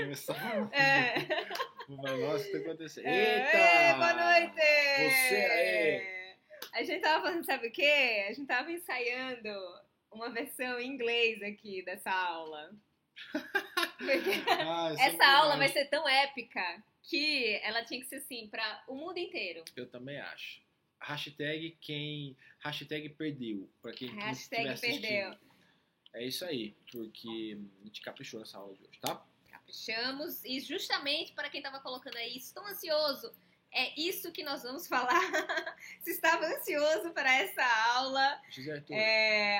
Começar. É. Nossa, o que tá acontecendo? É, Eita! boa noite! Você aí! A gente tava fazendo, sabe o quê? A gente tava ensaiando uma versão em inglês aqui dessa aula. Porque Ah, essa aula vai ser tão épica que ela tinha que ser assim pra o mundo inteiro. Eu também acho. Hashtag perdeu. Pra quem Hashtag estiver assistindo. perdeu. É isso aí, porque a gente caprichou nessa aula de hoje, tá? Caprichamos. E justamente para quem tava colocando aí, estou ansioso. É isso que nós vamos falar. Se estava ansioso para essa aula, José Arthur,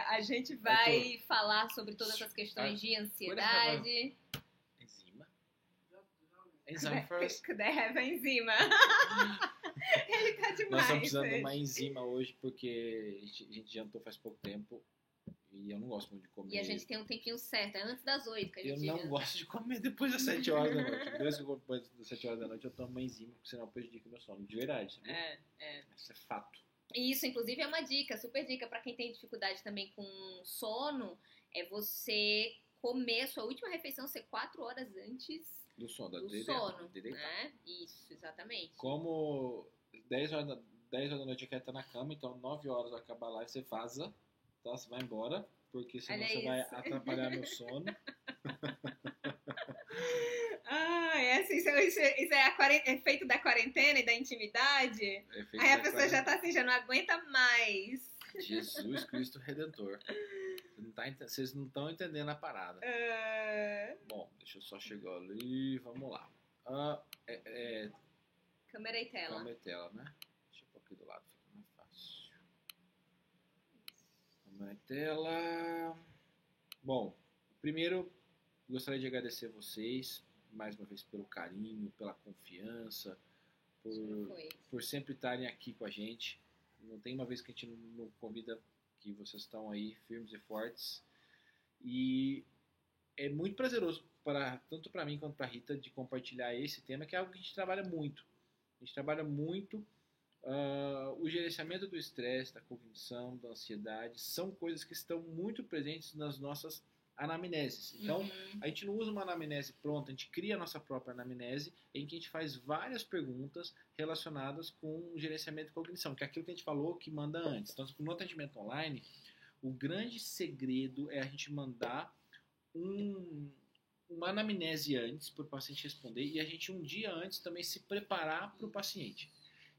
a gente vai falar sobre todas as questões de ansiedade. enzima. Enzyme first. Could I have a enzima? Ele tá demais. Nós estamos precisando de uma enzima hoje, porque a gente jantou faz pouco tempo e eu não gosto muito de comer. E a gente tem um tempinho certo, é antes das 8 que a gente Eu não janta. gosto de comer depois das 7 horas da noite. Depois que eu como depois das 7 horas da noite, eu tomo uma enzima, porque senão prejudica o meu sono. De verdade, sabe? Isso é fato. E isso, inclusive, é uma dica, super dica pra quem tem dificuldade também com sono, é você comer a sua última refeição ser 4 horas antes Do sono, do sono, né? Isso, exatamente. Como 10 horas da noite eu quero estar na cama, então 9 horas vai acabar lá e você vaza, tá? Você vai embora, porque senão Olha você isso. vai atrapalhar meu sono. Isso é efeito da quarentena e da intimidade. Aí a pessoa já tá assim, já não aguenta mais. Jesus Cristo Redentor. Vocês não estão entendendo a parada. Bom, deixa eu só chegar ali, vamos lá. Câmera e tela. Câmera e tela, né? Deixa eu pôr aqui do lado, fica mais fácil. Câmera e tela. Bom, primeiro gostaria de agradecer vocês mais uma vez pelo carinho, pela confiança, por sempre estarem aqui com a gente. Não tem uma vez que a gente não convida, que vocês estão aí firmes e fortes. E é muito prazeroso, tanto para mim quanto para a Rita, de compartilhar esse tema, que é algo que a gente trabalha muito. A gente trabalha muito o gerenciamento do estresse, da cognição, da ansiedade. São coisas que estão muito presentes nas nossas anamneses. Então, a gente não usa uma anamnese pronta, a gente cria a nossa própria anamnese, em que a gente faz várias perguntas relacionadas com o gerenciamento de cognição, que é aquilo que a gente falou que manda antes. Então, no atendimento online, o grande segredo é a gente mandar uma anamnese antes para o paciente responder e a gente um dia antes também se preparar para o paciente.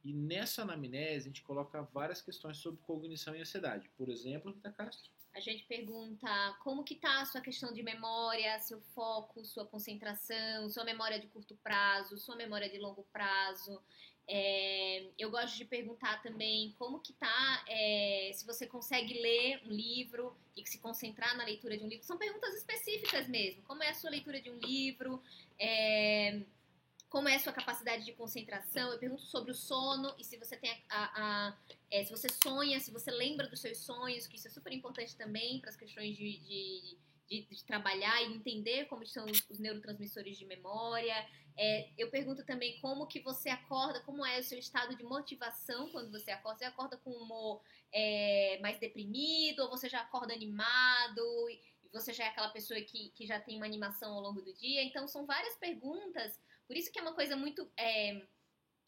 E nessa anamnese a gente coloca várias questões sobre cognição e ansiedade. Por exemplo, Rita Castro. A gente pergunta como que tá a sua questão de memória, seu foco, sua concentração, sua memória de curto prazo, sua memória de longo prazo. Eu gosto de perguntar também como que tá, se você consegue ler um livro e se concentrar na leitura de um livro. São perguntas específicas mesmo. Como é a sua leitura de um livro? Como é a sua capacidade de concentração? Eu pergunto sobre o sono e se você tem se você sonha, se você lembra dos seus sonhos, que isso é super importante também para as questões de trabalhar e entender como são os neurotransmissores de memória. Eu pergunto também como que você acorda, como é o seu estado de motivação quando você acorda. Você acorda com um humor mais deprimido ou você já acorda animado e você já é aquela pessoa que já tem uma animação ao longo do dia? Então, são várias perguntas. Por isso que é uma coisa muito...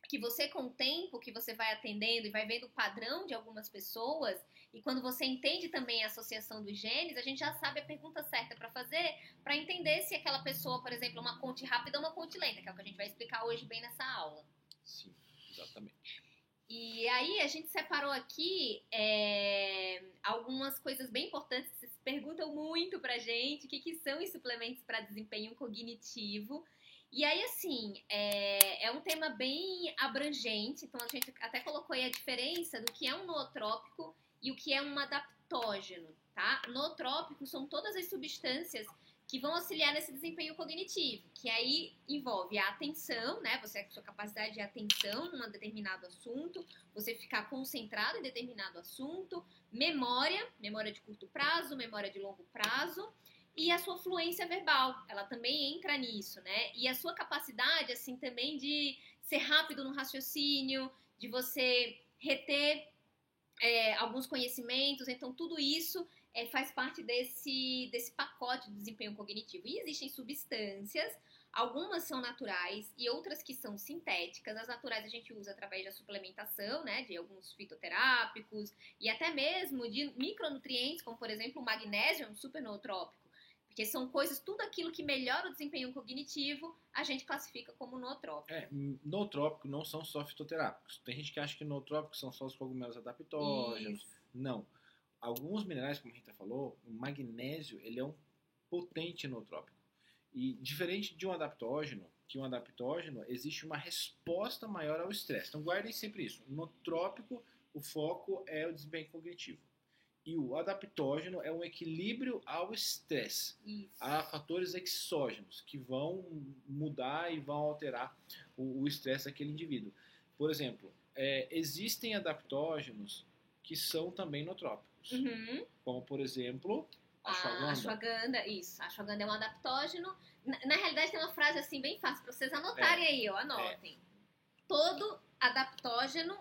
que você, com o tempo que você vai atendendo e vai vendo o padrão de algumas pessoas, e quando você entende também a associação dos genes, a gente já sabe a pergunta certa para fazer, para entender se aquela pessoa, por exemplo, é uma conte rápida ou uma conte lenta, que é o que a gente vai explicar hoje bem nessa aula. Sim, exatamente. E aí a gente separou aqui algumas coisas bem importantes que vocês perguntam muito pra gente, o que são os suplementos para desempenho cognitivo. E aí, assim, é um tema bem abrangente, então a gente até colocou aí a diferença do que é um nootrópico e o que é um adaptógeno, tá? Nootrópico são todas as substâncias que vão auxiliar nesse desempenho cognitivo, que aí envolve a atenção, né? Você a sua capacidade de atenção num determinado assunto, você ficar concentrado em determinado assunto, memória de curto prazo, memória de longo prazo, e a sua fluência verbal, ela também entra nisso, né? E a sua capacidade, assim, também de ser rápido no raciocínio, de você reter alguns conhecimentos. Então, tudo isso faz parte desse pacote de desempenho cognitivo. E existem substâncias, Algumas são naturais e outras que são sintéticas. As naturais a gente usa através da suplementação, né, de alguns fitoterápicos e até mesmo de micronutrientes, como por exemplo o magnésio, um super nootrópico. Porque são coisas, tudo aquilo que melhora o desempenho cognitivo, a gente classifica como nootrópico. Nootrópico não são só fitoterápicos. Tem gente que acha que nootrópicos são só os cogumelos adaptógenos. Isso. Não. Alguns minerais, como a Rita falou, o magnésio, ele é um potente nootrópico. E diferente de um adaptógeno, que um adaptógeno existe uma resposta maior ao estresse. Então guardem sempre isso. No trópico, o foco é o desempenho cognitivo. E o adaptógeno é um equilíbrio ao estresse. Há fatores exógenos que vão mudar e vão alterar o estresse daquele indivíduo. Por exemplo, existem adaptógenos que são também nootrópicos. Como, por exemplo, a ashwagandha. A ashwagandha, isso. A ashwagandha é um adaptógeno. Na realidade, tem uma frase assim bem fácil para vocês anotarem aí, ó. Anotem. Todo adaptógeno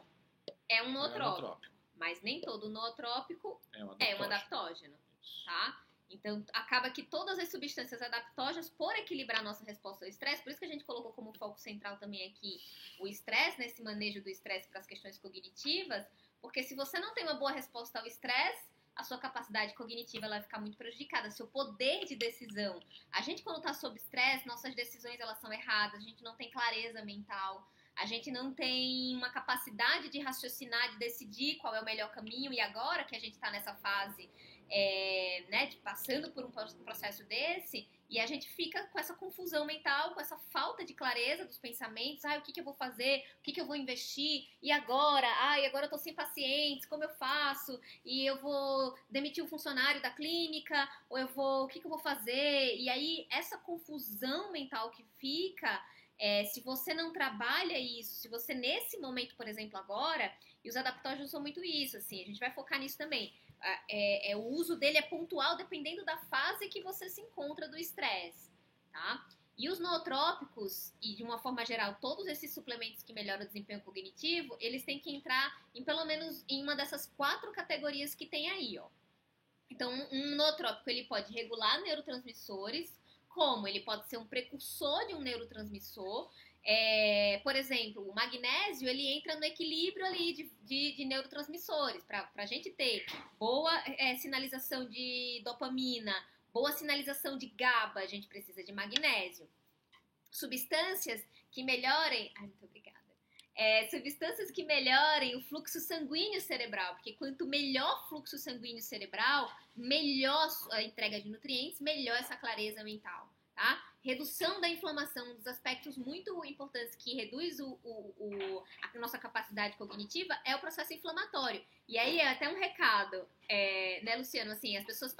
é um nootrópico. Mas nem todo nootrópico é um adaptógeno, tá? Então, acaba que todas as substâncias adaptógenas, por equilibrar a nossa resposta ao estresse, por isso que a gente colocou como foco central também aqui o estresse, nesse manejo do estresse para as questões cognitivas, porque se você não tem uma boa resposta ao estresse, a sua capacidade cognitiva ela vai ficar muito prejudicada, seu poder de decisão. A gente, quando está sob estresse, nossas decisões elas são erradas, a gente não tem clareza mental, a gente não tem uma capacidade de raciocinar, de decidir qual é o melhor caminho. E agora que a gente está nessa fase, né, de passando por um processo desse, e a gente fica com essa confusão mental, com essa falta de clareza dos pensamentos. O que eu vou fazer? O que eu vou investir? E agora? Agora eu tô sem pacientes, como eu faço? E eu vou demitir um funcionário da clínica? Ou o que eu vou fazer? E aí, essa confusão mental que fica... se você não trabalha isso, se você nesse momento, por exemplo, agora, e os adaptógenos são muito isso, assim, a gente vai focar nisso também, o uso dele é pontual dependendo da fase que você se encontra do estresse, tá? E os nootrópicos, e de uma forma geral, todos esses suplementos que melhoram o desempenho cognitivo, eles têm que entrar em pelo menos em uma dessas 4 categorias que tem aí, ó. Então, um nootrópico, ele pode regular neurotransmissores, como ele pode ser um precursor de um neurotransmissor. Por exemplo, o magnésio, ele entra no equilíbrio ali de neurotransmissores, para a gente ter boa sinalização de dopamina, boa sinalização de GABA, a gente precisa de magnésio. Substâncias que melhorem... muito obrigada. Substâncias que melhorem o fluxo sanguíneo cerebral, porque quanto melhor fluxo sanguíneo cerebral, melhor a entrega de nutrientes, melhor essa clareza mental, tá? Redução da inflamação, um dos aspectos muito importantes que reduz a nossa capacidade cognitiva é o processo inflamatório. E aí é até um recado, né, Luciano? Assim, as pessoas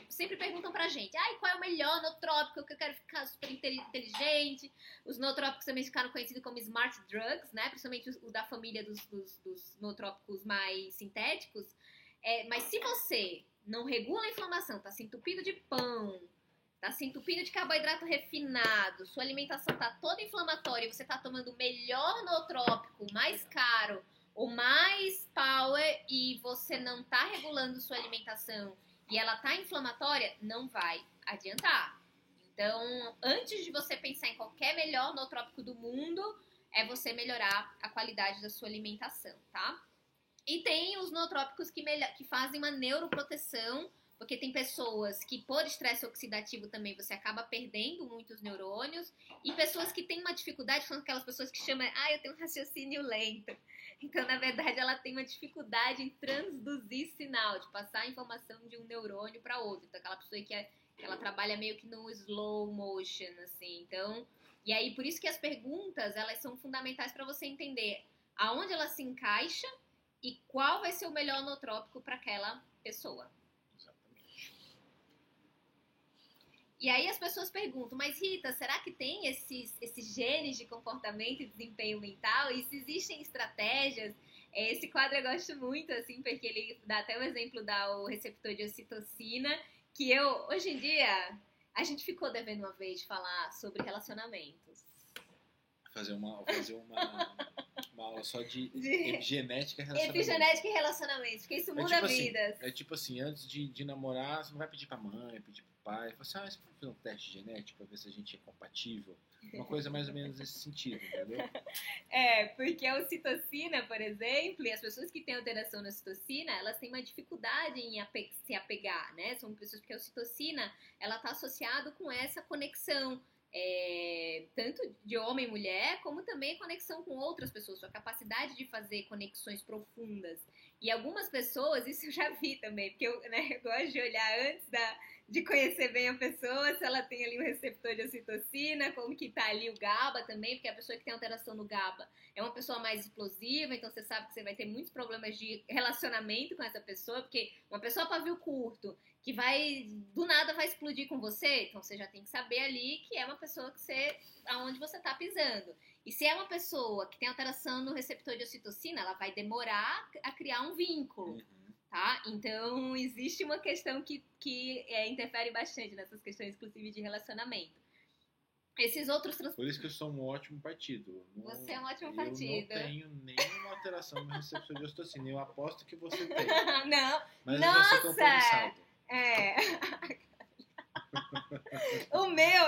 sempre perguntam pra gente, qual é o melhor nootrópico, que eu quero ficar super inteligente. Os nootrópicos também ficaram conhecidos como smart drugs, né? Principalmente o da família dos nootrópicos mais sintéticos. Mas se você não regula a inflamação, tá se entupindo de pão, tá se entupindo de carboidrato refinado, sua alimentação tá toda inflamatória e você tá tomando o melhor nootrópico, mais caro ou mais power, e você não tá regulando sua alimentação e ela tá inflamatória, não vai adiantar. Então, antes de você pensar em qualquer melhor nootrópico do mundo, é você melhorar a qualidade da sua alimentação, tá? E tem os nootrópicos que fazem uma neuroproteção, porque tem pessoas que, por estresse oxidativo também, você acaba perdendo muitos neurônios. E pessoas que têm uma dificuldade, são aquelas pessoas que chamam, eu tenho um raciocínio lento. Então, na verdade, ela tem uma dificuldade em transduzir sinal, de passar a informação de um neurônio para outro. Então, aquela pessoa que ela trabalha meio que no slow motion, assim. Então, e aí, por isso que as perguntas, elas são fundamentais para você entender aonde ela se encaixa e qual vai ser o melhor nootrópico para aquela pessoa. E aí as pessoas perguntam, mas Rita, será que tem esses genes de comportamento e desempenho mental? E se existem estratégias? Esse quadro eu gosto muito, assim, porque ele dá até o exemplo do receptor de ocitocina, que hoje em dia, a gente ficou devendo uma vez falar sobre relacionamentos. Fazer uma aula só de epigenética e relacionamentos. Epigenética e relacionamentos, porque isso muda vidas. É tipo assim, antes de namorar, você não vai pedir pra mãe, pedir pro pai. Você pode fazer um teste genético pra ver se a gente é compatível. Uma coisa mais ou menos nesse sentido, entendeu? Porque a ocitocina, por exemplo, e as pessoas que têm alteração na ocitocina, elas têm uma dificuldade em se apegar, né? São pessoas porque a ocitocina, ela está associada com essa conexão, tanto de homem e mulher, como também conexão com outras pessoas, sua capacidade de fazer conexões profundas. E algumas pessoas, isso eu já vi também, porque eu gosto de olhar antes de conhecer bem a pessoa, se ela tem ali um receptor de ocitocina, como que tá ali o GABA também, porque a pessoa que tem alteração no GABA é uma pessoa mais explosiva, então você sabe que você vai ter muitos problemas de relacionamento com essa pessoa, porque uma pessoa pavio curto, que do nada vai explodir com você, então você já tem que saber ali que é uma pessoa aonde você tá pisando. E se é uma pessoa que tem alteração no receptor de ocitocina, ela vai demorar a criar um vínculo. Tá? Então, existe uma questão que interfere bastante nessas questões, inclusive, de relacionamento. Esses outros Por isso que eu sou um ótimo partido. Você é um ótimo partido. Eu não tenho nenhuma alteração no receptor de ocitocina. Eu aposto que você tem. Não. Mas nossa! eu já sou compromissado.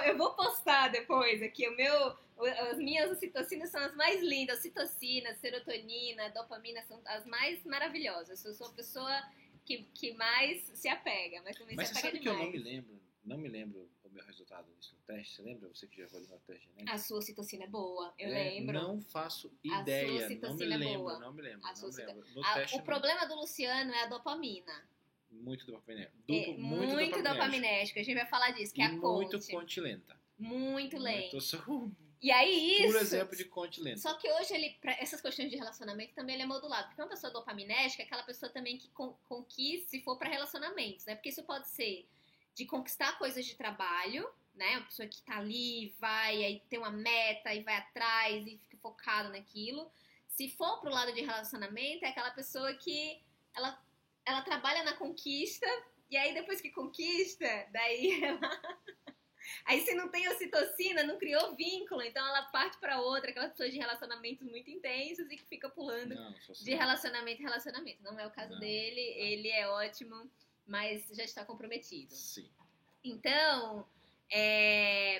Eu vou postar depois aqui, as minhas ocitocinas são as mais lindas, ocitocina, serotonina, dopamina são as mais maravilhosas. Eu sou a pessoa que mais se apega, mas também mas se você apega sabe demais. Que eu não me lembro o meu resultado disso no teste, você lembra? Você que já avaliou o teste genético? A sua ocitocina é boa, eu lembro. Não faço ideia, a sua ocitocina não me lembro, é boa. não me lembro. O problema do Luciano é a dopamina. Muito dopaminérgico. Muito dopaminérgico. A gente vai falar disso, que é a muito conte. conte lenta. Muito lenta. Eu sou e aí puro exemplo de conte lenta. Só que hoje, pra essas questões de relacionamento, também ele é modulado. Porque uma pessoa dopaminérgica é aquela pessoa também que conquista, se for para relacionamentos, né? Porque isso pode ser de conquistar coisas de trabalho, né? Uma pessoa que tá ali, vai, aí tem uma meta, e vai atrás, e fica focado naquilo. Se for pro lado de relacionamento, é aquela pessoa que ela trabalha na conquista, e aí depois que conquista, daí ela... Aí se não tem ocitocina, não criou vínculo, então ela parte para outra, aquelas pessoas de relacionamentos muito intensos e que fica pulando de relacionamento em relacionamento. Não é o caso dele, ele é ótimo, mas já está comprometido. Sim. Então,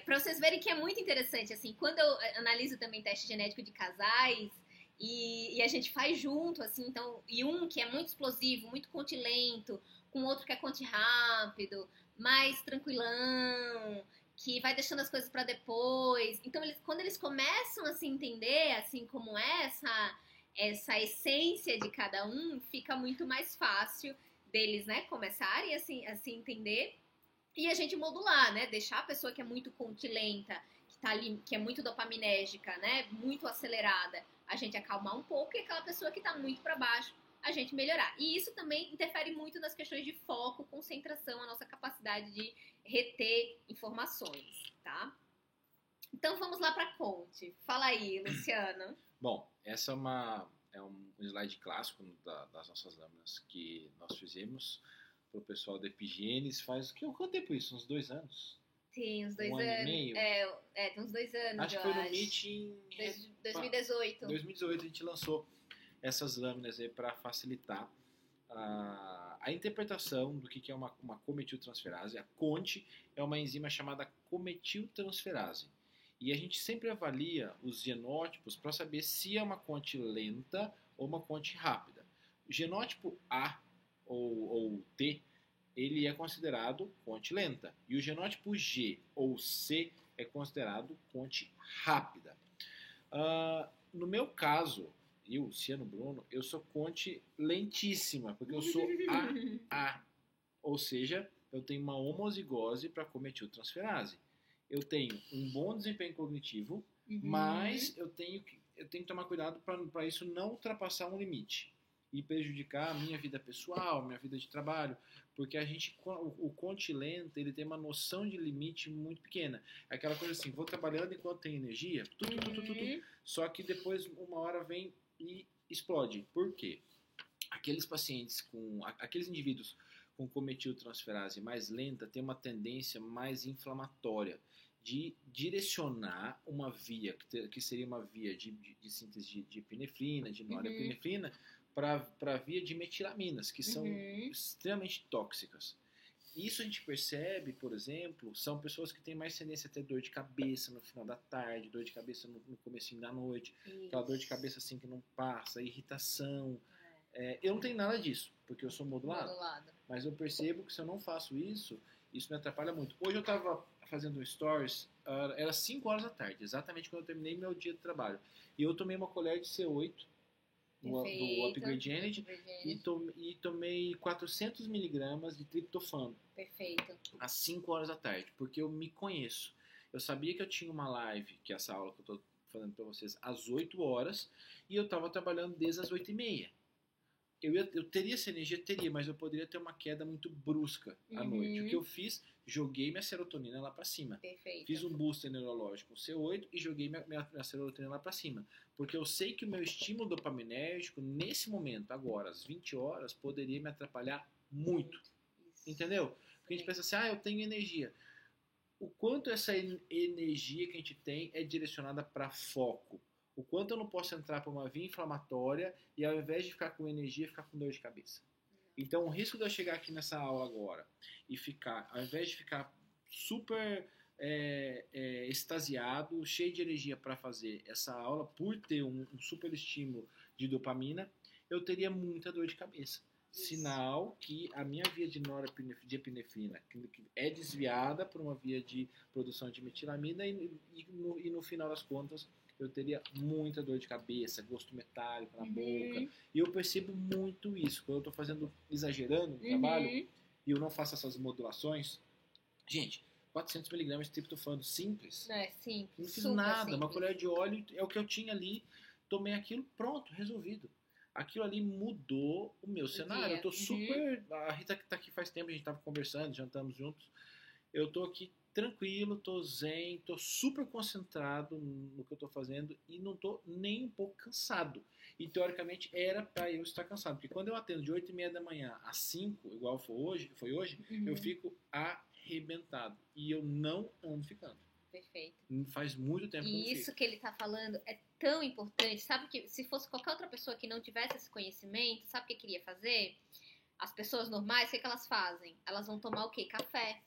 para vocês verem que é muito interessante, assim, quando eu analiso também teste genético de casais, e a gente faz junto, assim, então, e um que é muito explosivo, muito conte lento, com outro que é conte rápido, mais tranquilão, que vai deixando as coisas para depois. Então, quando eles começam a se entender, assim, como essa essência de cada um, fica muito mais fácil deles, né, começarem assim, a se entender e a gente modular, né, deixar a pessoa que é muito contilenta, que tá ali, que é muito dopaminérgica, né, muito acelerada, a gente acalmar um pouco, e aquela pessoa que tá muito para baixo, a gente melhorar. E isso também interfere muito nas questões de foco, concentração, a nossa capacidade de reter informações, tá? Então vamos lá para Conte. Fala aí, Luciano. Bom, essa é um slide clássico das nossas lâminas que nós fizemos para o pessoal da Epigênesis faz quanto tempo isso? Uns 2 anos? Tem uns 2 anos. Ano e meio? Tem uns 2 anos. Acho que foi no Meeting 2018. 2018 a gente lançou essas lâminas aí para facilitar a interpretação do que é uma cometiltransferase. A CONT é uma enzima chamada cometiltransferase. E a gente sempre avalia os genótipos para saber se é uma CONT lenta ou uma CONT rápida. O genótipo A ou T, ele é considerado CONT lenta. E o genótipo G ou C é considerado CONT rápida. No meu caso, eu, Luciano Bruno, eu sou CONT lentíssima, porque eu sou AA. Ou seja, eu tenho uma homozigose para cometiltransferase. Eu tenho um bom desempenho cognitivo, mas eu tenho que tomar cuidado para isso não ultrapassar um limite e prejudicar a minha vida pessoal, minha vida de trabalho, porque o CONT lento, ele tem uma noção de limite muito pequena. É aquela coisa assim, vou trabalhando enquanto tem energia, só que depois uma hora vem e explode. Por quê? Aqueles indivíduos com cometiltransferase mais lenta têm uma tendência mais inflamatória de direcionar uma via, que seria uma via de síntese de epinefrina, de norepinefrina, para a via de metilaminas, que são extremamente tóxicas. isso a gente percebe, por exemplo, são pessoas que têm mais tendência a ter dor de cabeça no final da tarde, dor de cabeça no comecinho da noite, aquela dor de cabeça assim que não passa, irritação. Eu não tenho nada disso, porque eu sou modulado. Mas eu percebo que se eu não faço isso, isso me atrapalha muito. Hoje eu estava fazendo um stories, era 5 horas da tarde, exatamente quando eu terminei meu dia de trabalho. E eu tomei uma colher de C8, do Upgrade Energy, e tomei 400 miligramas de triptofano. Perfeito. Às 5 horas da tarde, porque eu me conheço. Eu sabia que eu tinha uma live, que é essa aula que eu estou falando para vocês, às 8 horas, e eu estava trabalhando desde as 8h30. Eu teria essa energia? Teria, mas eu poderia ter uma queda muito brusca à noite. O que eu fiz? Joguei minha serotonina lá para cima. Perfeito. Fiz um booster neurológico, C8, e joguei minha serotonina lá para cima. Porque eu sei que o meu estímulo dopaminérgico, nesse momento, agora, às 20 horas, poderia me atrapalhar muito. Entendeu? Porque a gente pensa assim, eu tenho energia. O quanto essa energia que a gente tem é direcionada para foco. O quanto eu não posso entrar para uma via inflamatória e ao invés de ficar com energia, ficar com dor de cabeça. Então, o risco de eu chegar aqui nessa aula agora e ficar, ao invés de ficar super extasiado, cheio de energia para fazer essa aula, por ter um super estímulo de dopamina, eu teria muita dor de cabeça. Sinal que a minha via de norepinefrina é desviada por uma via de produção de metilamina e no final das contas eu teria muita dor de cabeça, gosto metálico na boca. E eu percebo muito isso. Quando eu estou exagerando no trabalho e eu não faço essas modulações. Gente, 400 miligramas de triptofano, simples. Simples. Não fiz nada, uma colher de óleo é o que eu tinha ali. Tomei aquilo, pronto, resolvido. Aquilo ali mudou o meu cenário. Eu tô super... A Rita que tá aqui faz tempo, a gente tava conversando, jantamos juntos. Eu tô aqui tranquilo, tô zen, tô super concentrado no que eu tô fazendo e não tô nem um pouco cansado. E teoricamente era para eu estar cansado, porque quando eu atendo de 8h30 da manhã às 5, igual foi hoje, eu fico arrebentado. E eu não ando ficando. Perfeito. Faz muito tempo que eu não fico. E isso que ele tá falando é tão importante. Sabe que se fosse qualquer outra pessoa que não tivesse esse conhecimento, sabe o que queria fazer? As pessoas normais, o que elas fazem? Elas vão tomar o quê? Café.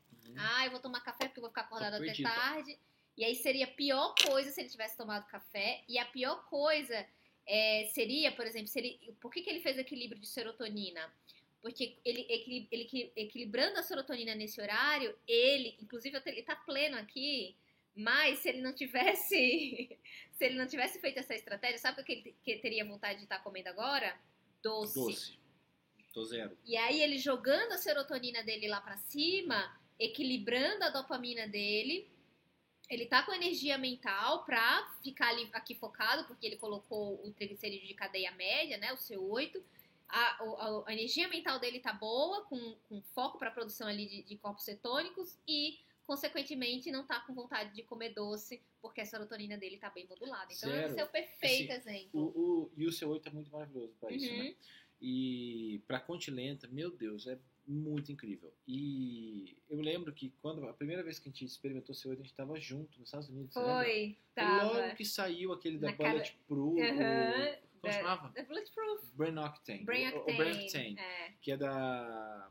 Eu vou tomar café porque eu vou ficar acordada até tarde. E aí seria a pior coisa se ele tivesse tomado café. E a pior coisa seria, por exemplo, por que ele fez o equilíbrio de serotonina? Porque ele equilibrando a serotonina nesse horário, inclusive ele tá pleno aqui, mas se ele não tivesse feito essa estratégia, sabe o que ele teria vontade de estar comendo agora? Doce. Tô zero. E aí ele jogando a serotonina dele lá pra cima, equilibrando a dopamina dele, ele tá com energia mental pra ficar aqui focado, porque ele colocou o triglicerídeo de cadeia média, né, o C8. A energia mental dele tá boa, com foco pra produção ali de corpos cetônicos e, consequentemente, não tá com vontade de comer doce, porque a serotonina dele tá bem modulada. Então, esse é o perfeito exemplo. E o C8 é muito maravilhoso pra isso, né? E pra contilenta, meu Deus, é muito incrível. E eu lembro que quando a primeira vez que a gente experimentou C8, a gente estava junto nos Estados Unidos. Foi, tava. Logo que saiu aquele da Bulletproof, como chamava? Da Bulletproof. Brain Octane. O Brain Octane, que é da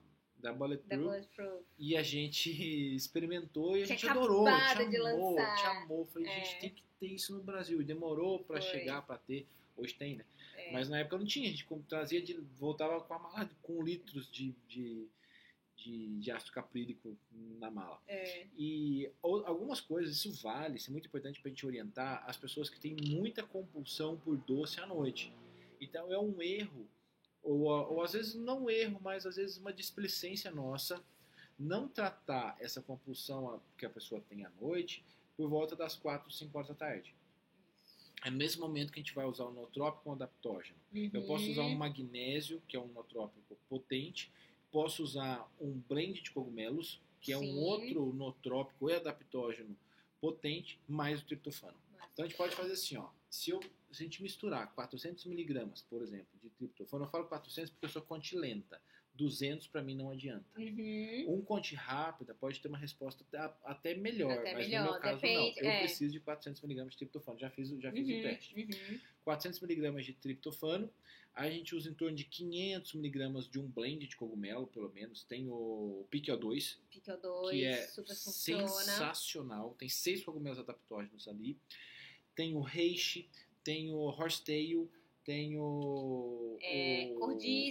Bulletproof. E a gente experimentou e a gente adorou, te amou. Falei, gente, tem que ter isso no Brasil. E demorou pra chegar, pra ter. Hoje tem, né? Mas na época não tinha, a gente trazia, voltava com a mala com litros de ácido caprílico na mala. E algumas coisas, isso é muito importante pra gente orientar as pessoas que têm muita compulsão por doce à noite. Então é um erro, ou às vezes não um erro, mas às vezes uma displicência nossa, não tratar essa compulsão que a pessoa tem à noite por volta das 4, 5 horas da tarde. É no mesmo momento que a gente vai usar o nootrópico ou o adaptógeno. Eu posso usar um magnésio, que é um nootrópico potente. Posso usar um blend de cogumelos, que é um outro nootrópico e adaptógeno potente, mais o triptofano. Então a gente pode fazer assim, ó. Se a gente misturar 400 miligramas, por exemplo, de triptofano, eu falo 400 porque eu sou contilenta. 200 para mim não adianta. Um conte rápida pode ter uma resposta até melhor, mas no meu caso depende, não. Eu preciso de 400 mg de triptofano. Já fiz o teste. 400 mg de triptofano. A gente usa em torno de 500 mg de um blend de cogumelo, pelo menos. Tem o PQO2, que é sensacional. Tem 6 cogumelos adaptógenos ali. Tem o reishi, tem o horsetail, tem o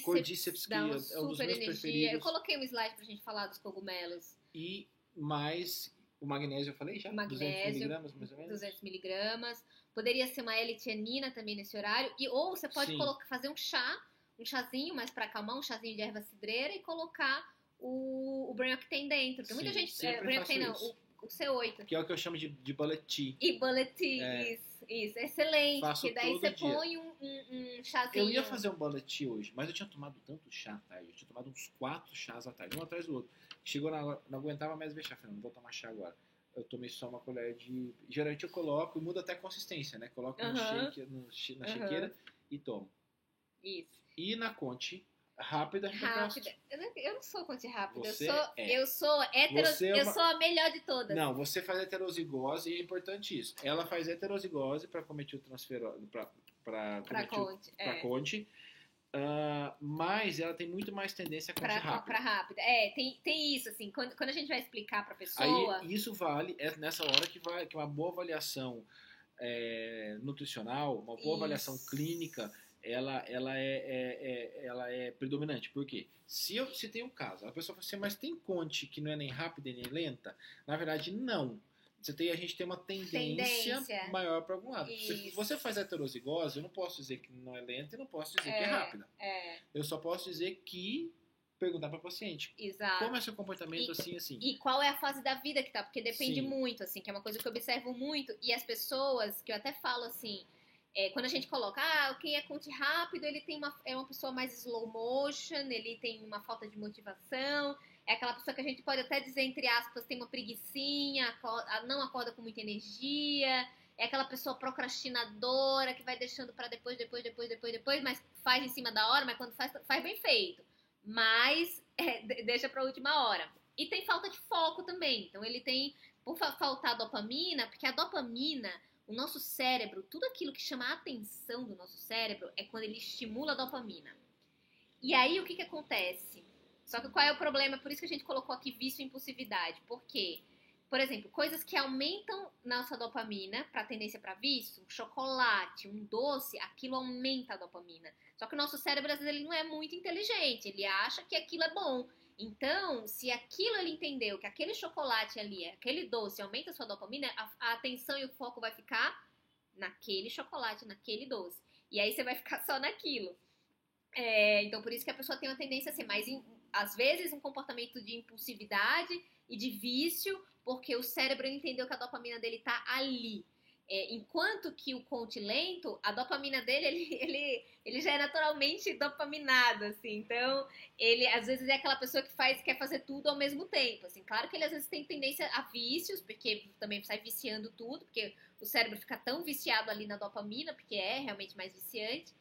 Cordyceps, que é um dos meus preferidos. Eu coloquei um slide pra gente falar dos cogumelos. E mais o magnésio, eu falei já? Magnésio, 200 mg, mais ou menos? 200 mg. Poderia ser uma L-tianina também nesse horário. Ou você pode fazer um chazinho, mas para acalmar, um chazinho de erva cidreira e colocar o Brain-Octane dentro. Porque muita gente... Brain-Octane não, o C8. Que é o que eu chamo de bullet tea. E bullet tea, isso. Excelente. Faço que daí você dia. Põe um chazinho. Eu ia fazer um bullet tea hoje, mas eu tinha tomado tanto chá à tarde. Eu tinha tomado uns 4 chás à tarde, um atrás do outro. Chegou na hora, não aguentava mais ver chá. Falei, não vou tomar chá agora. Eu tomei só uma colher de... Geralmente eu coloco, muda até a consistência, né? Coloco no shake, na shakeira e tomo. Isso. E na conte rápida. Eu não sou conte rápida. Você eu sou eu sou a melhor de todas. Não, você faz heterozigose e é importante isso. Ela faz heterozigose para cometiltransferose, para conte. Mas ela tem muito mais tendência a conte rápida. Pra rápida. Tem isso, assim, quando a gente vai explicar pra pessoa... Aí, isso vale, nessa hora que uma boa avaliação nutricional, uma boa avaliação clínica, ela é predominante. Por quê? Se tem um caso, a pessoa fala assim, mas tem conte que não é nem rápida nem lenta? Na verdade, não. A gente tem uma tendência maior para algum lado. Se você faz heterozigose, eu não posso dizer que não é lenta e não posso dizer que é rápida. Eu só posso dizer que perguntar para o paciente. Exato. Como é seu comportamento assim. E qual é a fase da vida que tá, porque depende muito, assim, que é uma coisa que eu observo muito, e as pessoas, que eu até falo assim, quando a gente coloca, quem é conte rápido, ele é uma pessoa mais slow motion, ele tem uma falta de motivação, é aquela pessoa que a gente pode até dizer, entre aspas, tem uma preguicinha, não acorda com muita energia, é aquela pessoa procrastinadora que vai deixando pra depois, mas faz em cima da hora, mas quando faz bem feito. Mas deixa pra última hora. E tem falta de foco também. Então ele tem, por faltar dopamina, porque a dopamina, o nosso cérebro, tudo aquilo que chama a atenção do nosso cérebro é quando ele estimula a dopamina. E aí o que acontece? Só que qual é o problema? Por isso que a gente colocou aqui vício e impulsividade. Por quê? Por exemplo, coisas que aumentam nossa dopamina, para tendência para vício, um chocolate, um doce, aquilo aumenta a dopamina. Só que o nosso cérebro, às vezes, ele não é muito inteligente, ele acha que aquilo é bom. Então, se aquilo ele entendeu, que aquele chocolate ali, aquele doce aumenta a sua dopamina, a atenção e o foco vai ficar naquele chocolate, naquele doce. E aí você vai ficar só naquilo. Então, por isso que a pessoa tem uma tendência a ser mais, às vezes, um comportamento de impulsividade e de vício, porque o cérebro entendeu que a dopamina dele tá ali. Enquanto que o conte lento, a dopamina dele, ele já é naturalmente dopaminado, assim. Então, ele, às vezes, é aquela pessoa que quer fazer tudo ao mesmo tempo, assim. Claro que ele, às vezes, tem tendência a vícios, porque também sai viciando tudo, porque o cérebro fica tão viciado ali na dopamina, porque é realmente mais viciante.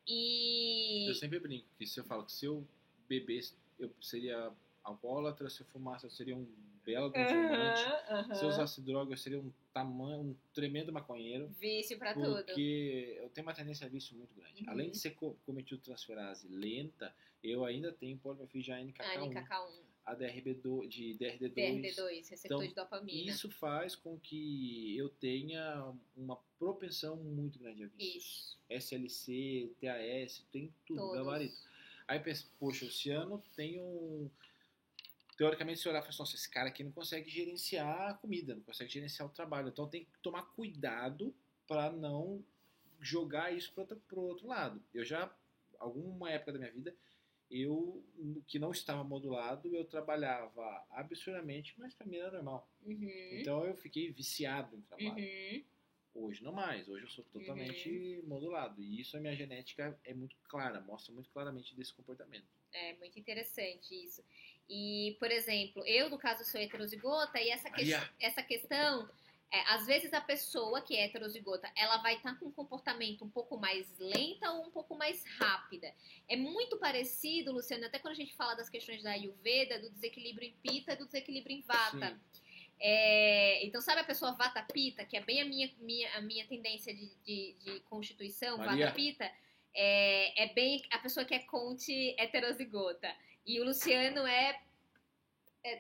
Eu sempre brinco que se eu falo que se eu bebesse, eu seria alcoólatra, se eu fumasse, eu seria um belo fumante. Se eu usasse droga, eu seria um tremendo maconheiro. Vício pra tudo. Porque eu tenho uma tendência a vício muito grande. Além de ser cometiltransferase lenta, eu ainda tenho polimotriptofano NKK1. A DRD2, receptor de dopamina. Isso faz com que eu tenha uma propensão muito grande a vícios. SLC, TAS, tem tudo, gabarito. Aí pensa, poxa, o Luciano tem teoricamente, se olhar e falar, nossa, esse cara aqui não consegue gerenciar a comida, não consegue gerenciar o trabalho. Então tem que tomar cuidado para não jogar isso para o outro lado. Eu já, alguma época da minha vida, que não estava modulado, eu trabalhava absurdamente, mas para mim era normal. Então eu fiquei viciado no trabalho. Hoje não mais, hoje eu sou totalmente modulado. E isso, a minha genética é muito clara, mostra muito claramente desse comportamento. É muito interessante isso. E, por exemplo, eu, no caso, sou heterozigota, e essa questão Às vezes a pessoa que é heterozigota, ela vai estar com um comportamento um pouco mais lenta ou um pouco mais rápida. É muito parecido, Luciano, até quando a gente fala das questões da Ayurveda, do desequilíbrio em Pitta e do desequilíbrio em Vata. Então, sabe a pessoa Vata-Pitta, que é bem a minha tendência de constituição, Vata-Pitta? É bem a pessoa que é Conte heterozigota. E o Luciano é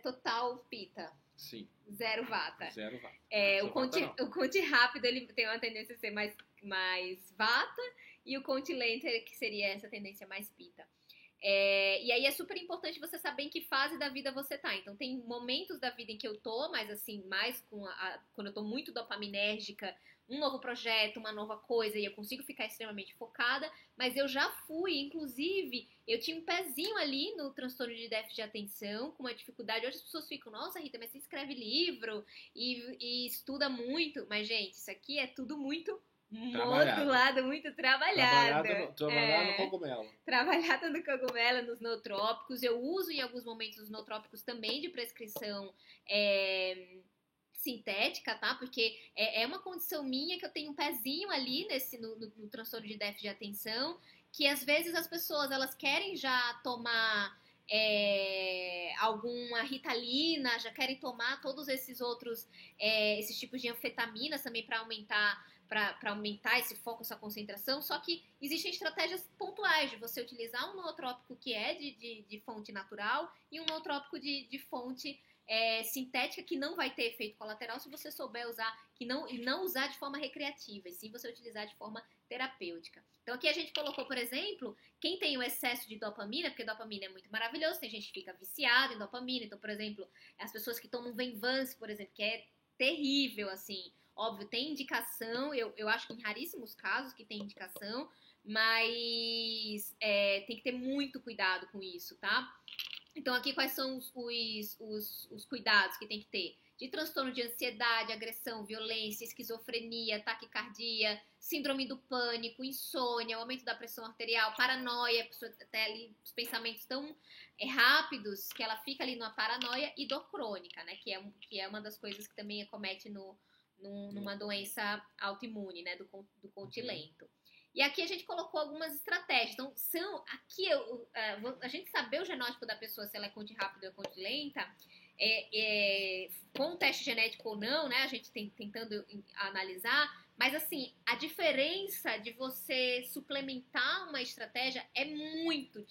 total Pitta. Sim. Zero Vata. Zero Vata. O Conte rápido, ele tem uma tendência a ser mais Vata, e o Conte lento, que seria essa tendência mais Pitta. E aí é super importante você saber em que fase da vida você tá. Então tem momentos da vida em que eu tô, mas assim, mais quando eu tô muito dopaminérgica, um novo projeto, uma nova coisa, e eu consigo ficar extremamente focada, mas eu já fui, inclusive, eu tinha um pezinho ali no transtorno de déficit de atenção, com uma dificuldade. Hoje as pessoas ficam, nossa, Rita, mas você escreve livro e estuda muito. Mas, gente, isso aqui é tudo muito modulado, muito trabalhado. Trabalhado no cogumelo. Trabalhado no cogumelo, nos nootrópicos. Eu uso em alguns momentos os nootrópicos também de prescrição sintética, tá? Porque é uma condição minha que eu tenho um pezinho ali no transtorno de déficit de atenção, que às vezes as pessoas, elas querem já tomar alguma ritalina, já querem tomar todos esses outros, esses tipos de anfetaminas também para aumentar esse foco, essa concentração, só que existem estratégias pontuais de você utilizar um nootrópico que é de fonte natural e um nootrópico de fonte sintética, que não vai ter efeito colateral se você souber usar, e não usar de forma recreativa, e sim você utilizar de forma terapêutica. Então aqui a gente colocou, por exemplo, quem tem o excesso de dopamina, porque dopamina é muito maravilhoso, tem gente que fica viciada em dopamina, então, por exemplo, as pessoas que tomam Venvance, por exemplo, que é terrível, assim, óbvio, tem indicação, eu acho que em raríssimos casos que tem indicação, mas tem que ter muito cuidado com isso, tá? Então, aqui quais são os cuidados que tem que ter? De transtorno de ansiedade, agressão, violência, esquizofrenia, taquicardia, síndrome do pânico, insônia, aumento da pressão arterial, paranoia, a pessoa até ali os pensamentos tão rápidos que ela fica ali numa paranoia, e dor crônica, né? Que é uma das coisas que também acomete numa doença autoimune, né? Do contilento. E aqui a gente colocou algumas estratégias. Então, a gente saber o genótipo da pessoa, se ela é conte rápida ou conte lenta, com um teste genético ou não, né? A gente tentando analisar. Mas, assim, a diferença de você suplementar uma estratégia é muito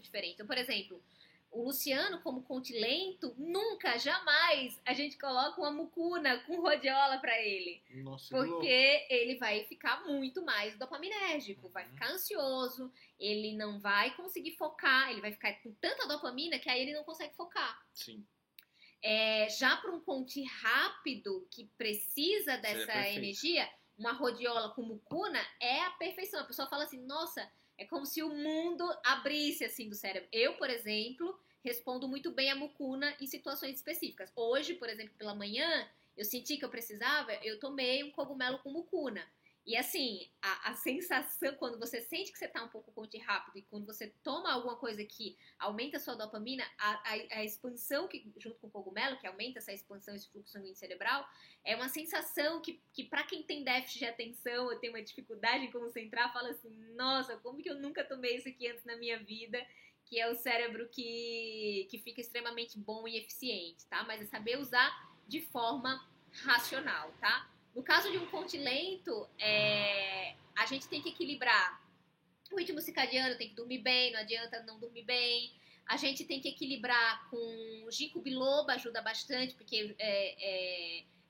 diferente. Então, por exemplo, o Luciano, como contilento, nunca, jamais a gente coloca uma mucuna com rhodiola pra ele. Nossa, porque ele vai ficar muito mais dopaminérgico, vai ficar ansioso, ele não vai conseguir focar, ele vai ficar com tanta dopamina que aí ele não consegue focar. Sim. Já para um conte rápido que precisa dessa energia, uma rhodiola com mucuna é a perfeição. A pessoa fala assim, nossa, é como se o mundo abrisse assim do cérebro. Eu, por exemplo, respondo muito bem a mucuna em situações específicas. Hoje, por exemplo, pela manhã, eu senti que eu precisava, eu tomei um cogumelo com mucuna. E assim, a sensação, quando você sente que você tá um pouco conte rápido e quando você toma alguma coisa que aumenta a sua dopamina, a expansão junto com o cogumelo, que aumenta essa expansão, esse fluxo sanguíneo cerebral, é uma sensação que para quem tem déficit de atenção ou tem uma dificuldade em concentrar, fala assim, nossa, como que eu nunca tomei isso aqui antes na minha vida? Que é o cérebro que fica extremamente bom e eficiente, tá? Mas é saber usar de forma racional, tá? No caso de um conte lento, a gente tem que equilibrar o ritmo circadiano, tem que dormir bem, não adianta não dormir bem. A gente tem que equilibrar com ginkgo biloba, ajuda bastante, porque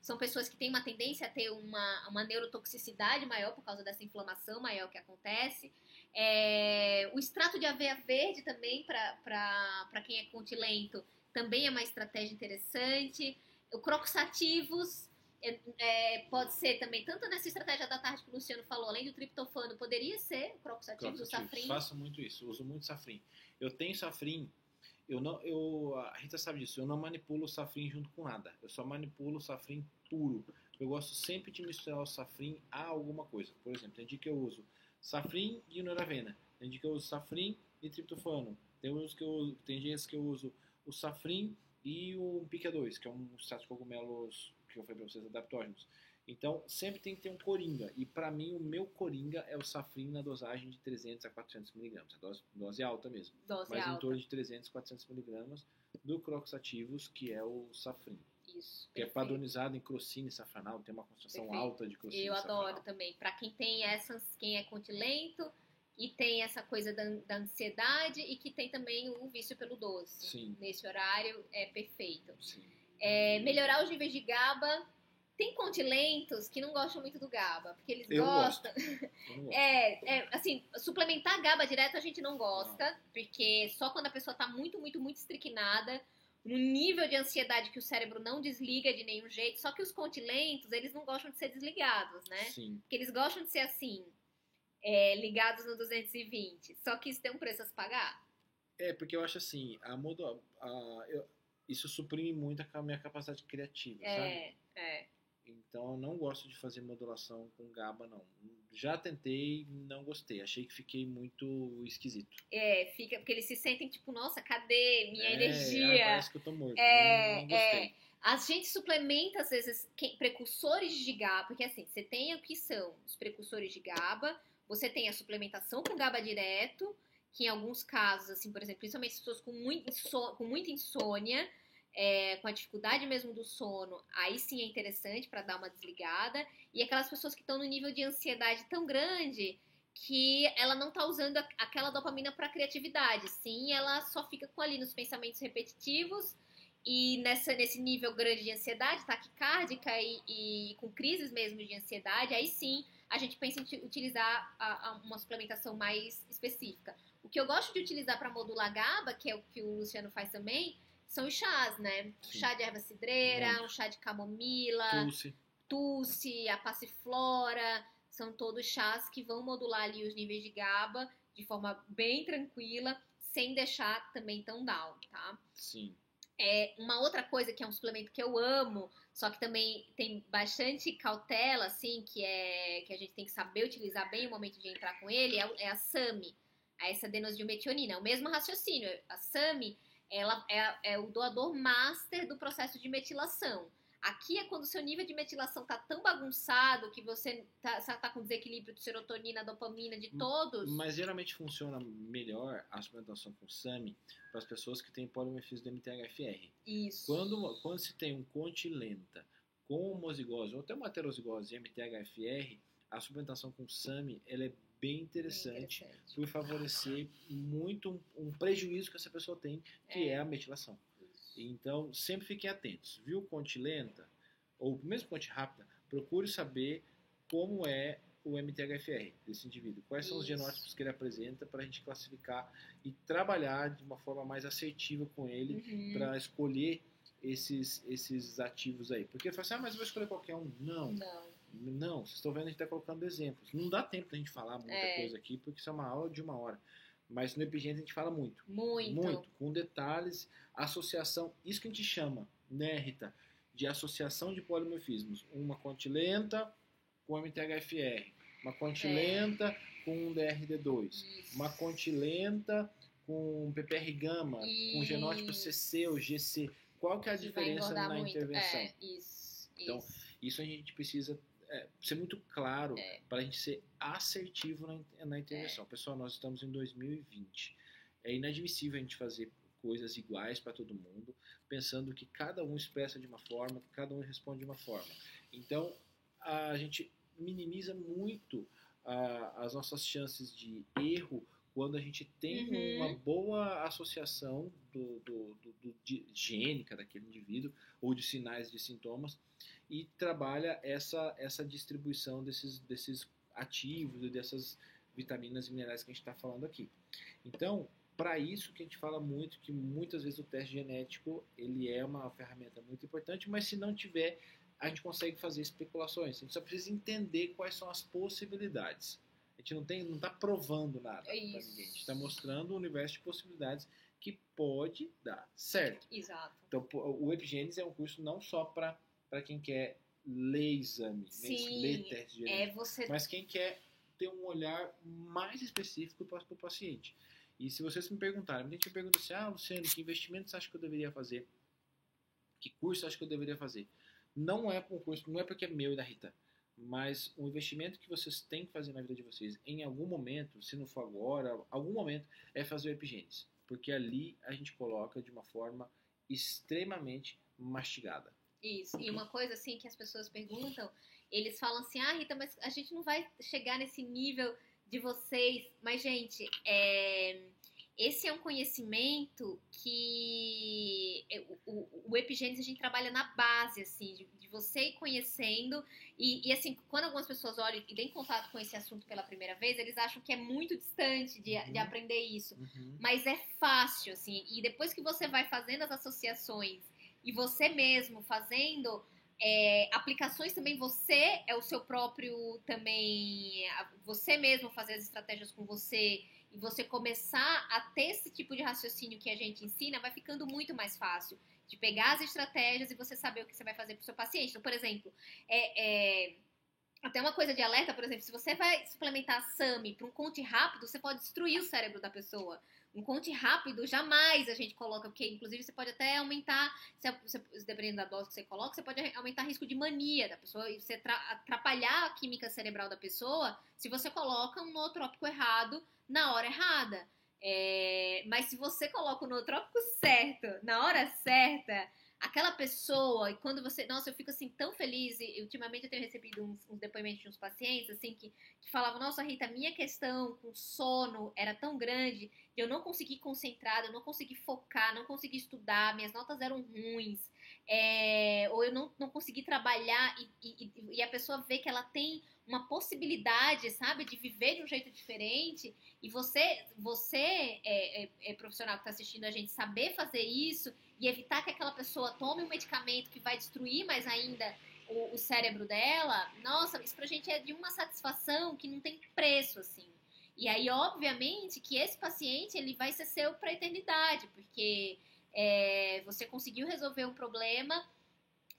são pessoas que têm uma tendência a ter uma neurotoxicidade maior por causa dessa inflamação maior que acontece. O extrato de aveia verde também, para quem é conte lento, também é uma estratégia interessante. O croxativos pode ser também, tanto nessa estratégia da tarde que o Luciano falou, além do triptofano, poderia ser o croxativos, o safrim. Faço muito isso, uso muito safrim. Eu tenho safrim, a Rita sabe disso, eu não manipulo o safrim junto com nada, eu só manipulo o safrim puro. Eu gosto sempre de misturar o safrim a alguma coisa. Por exemplo, tem dia que eu uso safrim e inoravena, tem dia que eu uso safrim e triptofano, tem dias que eu uso o safrim e o pica 2, que é um extrato de cogumelos que eu falei para vocês, adaptógenos. Então, sempre tem que ter um coringa. E para mim, o meu coringa é o safrin na dosagem de 300 a 400 miligramas. A dose alta mesmo. Mas em torno de 300 a 400 miligramas do Crocus Ativus, que é o safrin. Isso. Que é padronizado em crocine safranal, tem uma concentração alta de crocine safranal. Eu adoro também. Para quem tem quem é contilento e tem essa coisa da ansiedade e que tem também o vício pelo doce. Sim. Nesse horário é perfeito. Sim. Melhorar os níveis de GABA. Tem contilentos que não gostam muito do GABA, porque eles gostam. Assim, suplementar GABA direto a gente não gosta, porque só quando a pessoa tá muito, muito, muito estricnada, no nível de ansiedade que o cérebro não desliga de nenhum jeito, só que os contilentos, eles não gostam de ser desligados, né? Sim. Porque eles gostam de ser assim, ligados no 220. Só que isso tem um preço a se pagar. Porque eu acho assim, isso suprime muito a minha capacidade criativa, sabe? Então, eu não gosto de fazer modulação com GABA, não. Já tentei, não gostei. Achei que fiquei muito esquisito. Fica, porque eles se sentem tipo, nossa, cadê minha energia? Parece que eu tô morto. Não gostei. A gente suplementa, às vezes, precursores de GABA, porque assim, você tem o que são os precursores de GABA, você tem a suplementação com GABA direto, que em alguns casos, assim, por exemplo, principalmente as pessoas com muita insônia, com a dificuldade mesmo do sono, aí sim é interessante para dar uma desligada. E aquelas pessoas que estão no nível de ansiedade tão grande que ela não tá usando aquela dopamina para criatividade. Sim, ela só fica ali nos pensamentos repetitivos e nesse nível grande de ansiedade, taquicárdica e com crises mesmo de ansiedade. Aí sim a gente pensa em utilizar uma suplementação mais específica. O que eu gosto de utilizar para modular GABA, que é o que o Luciano faz também, são os chás, né? Sim. Um chá de erva cidreira, um chá de camomila, tulsi, a passiflora, são todos chás que vão modular ali os níveis de GABA de forma bem tranquila, sem deixar também tão down, tá? Sim. Uma outra coisa que é um suplemento que eu amo, só que também tem bastante cautela, assim, que a gente tem que saber utilizar bem no momento de entrar com ele, é a SAMe, essa adenosdilmetionina. É o mesmo raciocínio. A SAMe, ela é o doador master do processo de metilação. Aqui é quando o seu nível de metilação tá tão bagunçado que você tá com desequilíbrio de serotonina, dopamina, de todos. Mas geralmente funciona melhor a suplementação com SAMe para as pessoas que têm polimorfismo do MTHFR. Isso. Quando se tem um contilenta com homozigose ou até uma heterozigose de MTHFR, a suplementação com SAMe ela é bem interessante por favorecer muito um prejuízo que essa pessoa tem, que é a metilação. Então, sempre fiquem atentos. Viu contilenta, ou mesmo conte rápida, procure saber como é o MTHFR desse indivíduo. Quais são os genótipos que ele apresenta para a gente classificar e trabalhar de uma forma mais assertiva com ele para escolher esses ativos aí. Porque fala assim, mas eu vou escolher qualquer um. Não, vocês estão vendo, a gente está colocando exemplos. Não dá tempo da gente falar muita coisa aqui, porque isso é uma aula de 1 hora. Mas no Epigênese a gente fala muito. Muito. Com detalhes, associação, isso que a gente chama, né, Rita? De associação de polimorfismos. Uma contilenta com MTHFR. Uma contilenta com DRD2. Uma contilenta com PPR gama, com genótipo CC ou GC. Qual que é a diferença na intervenção? Então, isso a gente precisa ser muito claro para a gente ser assertivo na intervenção. Pessoal, nós estamos em 2020. É inadmissível a gente fazer coisas iguais para todo mundo, pensando que cada um expressa de uma forma, que cada um responde de uma forma. Então, a gente minimiza muito as nossas chances de erro quando a gente tem uma boa associação de gênica daquele indivíduo ou de sinais de sintomas e trabalha essa distribuição desses ativos e dessas vitaminas e minerais que a gente está falando aqui. Então, para isso que a gente fala muito, que muitas vezes o teste genético ele é uma ferramenta muito importante, mas se não tiver, a gente consegue fazer especulações. A gente só precisa entender quais são as possibilidades. A gente não está provando nada para ninguém. A gente está mostrando o universo de possibilidades que pode dar certo. Exato. Então, o Epigênese é um curso não só para quem quer ler exame, ler teste genético, mas quem quer ter um olhar mais específico para o paciente. E se vocês me perguntarem, a gente me pergunta assim, Luciano, que investimento você acha que eu deveria fazer? Que curso você acha que eu deveria fazer? Não é um curso, não é porque é meu e da Rita, mas o investimento que vocês têm que fazer na vida de vocês, em algum momento, se não for agora, algum momento, é fazer o Epigênesis. Porque ali a gente coloca de uma forma extremamente mastigada. Isso. E uma coisa assim que as pessoas perguntam, eles falam assim, Rita, mas a gente não vai chegar nesse nível de vocês. Mas, gente, esse é um conhecimento que o Epigênesis a gente trabalha na base, assim, de você ir conhecendo. E, assim, quando algumas pessoas olham e têm contato com esse assunto pela primeira vez, eles acham que é muito distante de aprender isso. Mas é fácil, assim. E depois que você vai fazendo as associações e você mesmo fazendo aplicações também, você é o seu próprio também, você mesmo fazer as estratégias com você e você começar a ter esse tipo de raciocínio que a gente ensina, vai ficando muito mais fácil de pegar as estratégias e você saber o que você vai fazer pro seu paciente. Então, por exemplo, até uma coisa de alerta, por exemplo, se você vai suplementar SAMe para um conte rápido, você pode destruir o cérebro da pessoa. Um conte rápido, jamais a gente coloca, porque inclusive você pode até aumentar, dependendo da dose que você coloca, você pode aumentar o risco de mania da pessoa e você atrapalhar a química cerebral da pessoa se você coloca um nootrópico errado na hora errada. Mas se você coloca o nootrópico certo, na hora certa, aquela pessoa, e quando você... Nossa, eu fico assim tão feliz, e ultimamente eu tenho recebido uns depoimentos de uns pacientes, assim, que falavam, nossa, Rita, a minha questão com sono era tão grande, eu não consegui concentrar, eu não consegui focar, não consegui estudar, minhas notas eram ruins, ou eu não consegui trabalhar, e a pessoa vê que ela tem uma possibilidade, sabe, de viver de um jeito diferente, e você profissional que está assistindo a gente, saber fazer isso e evitar que aquela pessoa tome um medicamento que vai destruir mais ainda o cérebro dela, nossa, isso pra gente é de uma satisfação que não tem preço, assim. E aí, obviamente, que esse paciente, ele vai ser seu pra eternidade, porque você conseguiu resolver um problema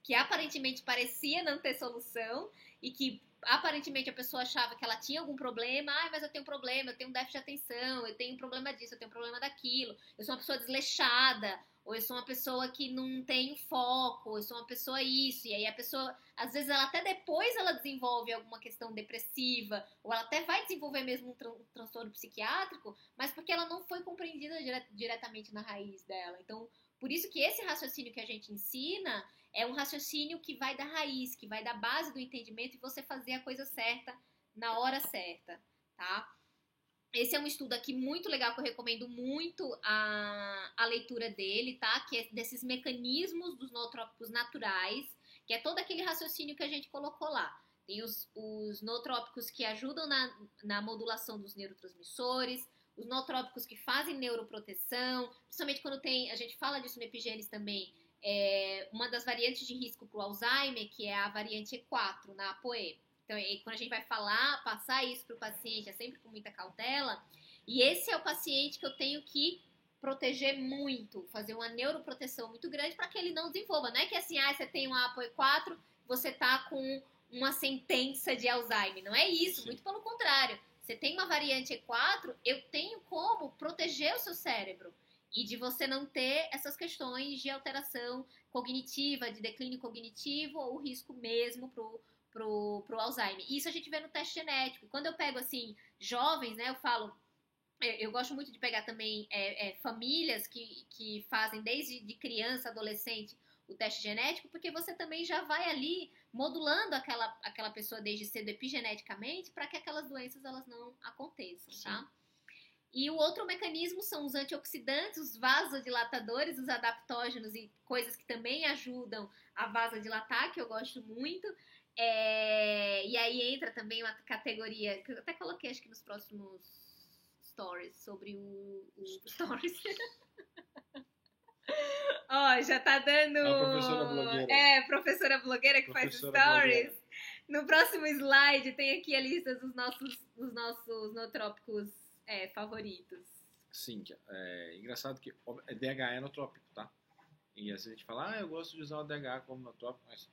que aparentemente parecia não ter solução e que aparentemente a pessoa achava que ela tinha algum problema, mas eu tenho um problema, eu tenho um déficit de atenção, eu tenho um problema disso, eu tenho um problema daquilo, eu sou uma pessoa desleixada, ou eu sou uma pessoa que não tem foco, ou eu sou uma pessoa isso, e aí a pessoa, às vezes ela até depois ela desenvolve alguma questão depressiva, ou ela até vai desenvolver mesmo um transtorno psiquiátrico, mas porque ela não foi compreendida diretamente na raiz dela. Então, por isso que esse raciocínio que a gente ensina é um raciocínio que vai da raiz, que vai da base do entendimento e você fazer a coisa certa na hora certa, tá? Esse é um estudo aqui muito legal que eu recomendo muito a leitura dele, tá? Que é desses mecanismos dos nootrópicos naturais, que é todo aquele raciocínio que a gente colocou lá. Tem os nootrópicos que ajudam na modulação dos neurotransmissores, os nootrópicos que fazem neuroproteção, principalmente quando a gente fala disso no Epigênesis também, uma das variantes de risco para o Alzheimer, que é a variante E4, na ApoE. Então, quando a gente vai passar isso para o paciente, é sempre com muita cautela. E esse é o paciente que eu tenho que proteger muito, fazer uma neuroproteção muito grande para que ele não desenvolva. Não é que assim, você tem uma ApoE4, você tá com uma sentença de Alzheimer. Não é isso, muito pelo contrário. Você tem uma variante E4, eu tenho como proteger o seu cérebro. E de você não ter essas questões de alteração cognitiva, de declínio cognitivo ou risco mesmo pro Alzheimer. Isso a gente vê no teste genético. Quando eu pego, assim, jovens, né, eu falo... Eu gosto muito de pegar também famílias que fazem desde de criança, adolescente, o teste genético, porque você também já vai ali modulando aquela pessoa desde cedo epigeneticamente para que aquelas doenças elas não aconteçam, tá? Sim. E o outro mecanismo são os antioxidantes, os vasodilatadores, os adaptógenos e coisas que também ajudam a vasodilatar, que eu gosto muito. E aí entra também uma categoria, que eu até coloquei acho que nos próximos stories, sobre o stories. Já tá dando... A professora blogueira. Professora blogueira que faz stories. Blogueira. No próximo slide tem aqui a lista dos nossos nootrópicos favoritos. Sim, engraçado que DHA é nootrópico, tá? E às vezes a gente fala, eu gosto de usar o DHA como nootrópico, mas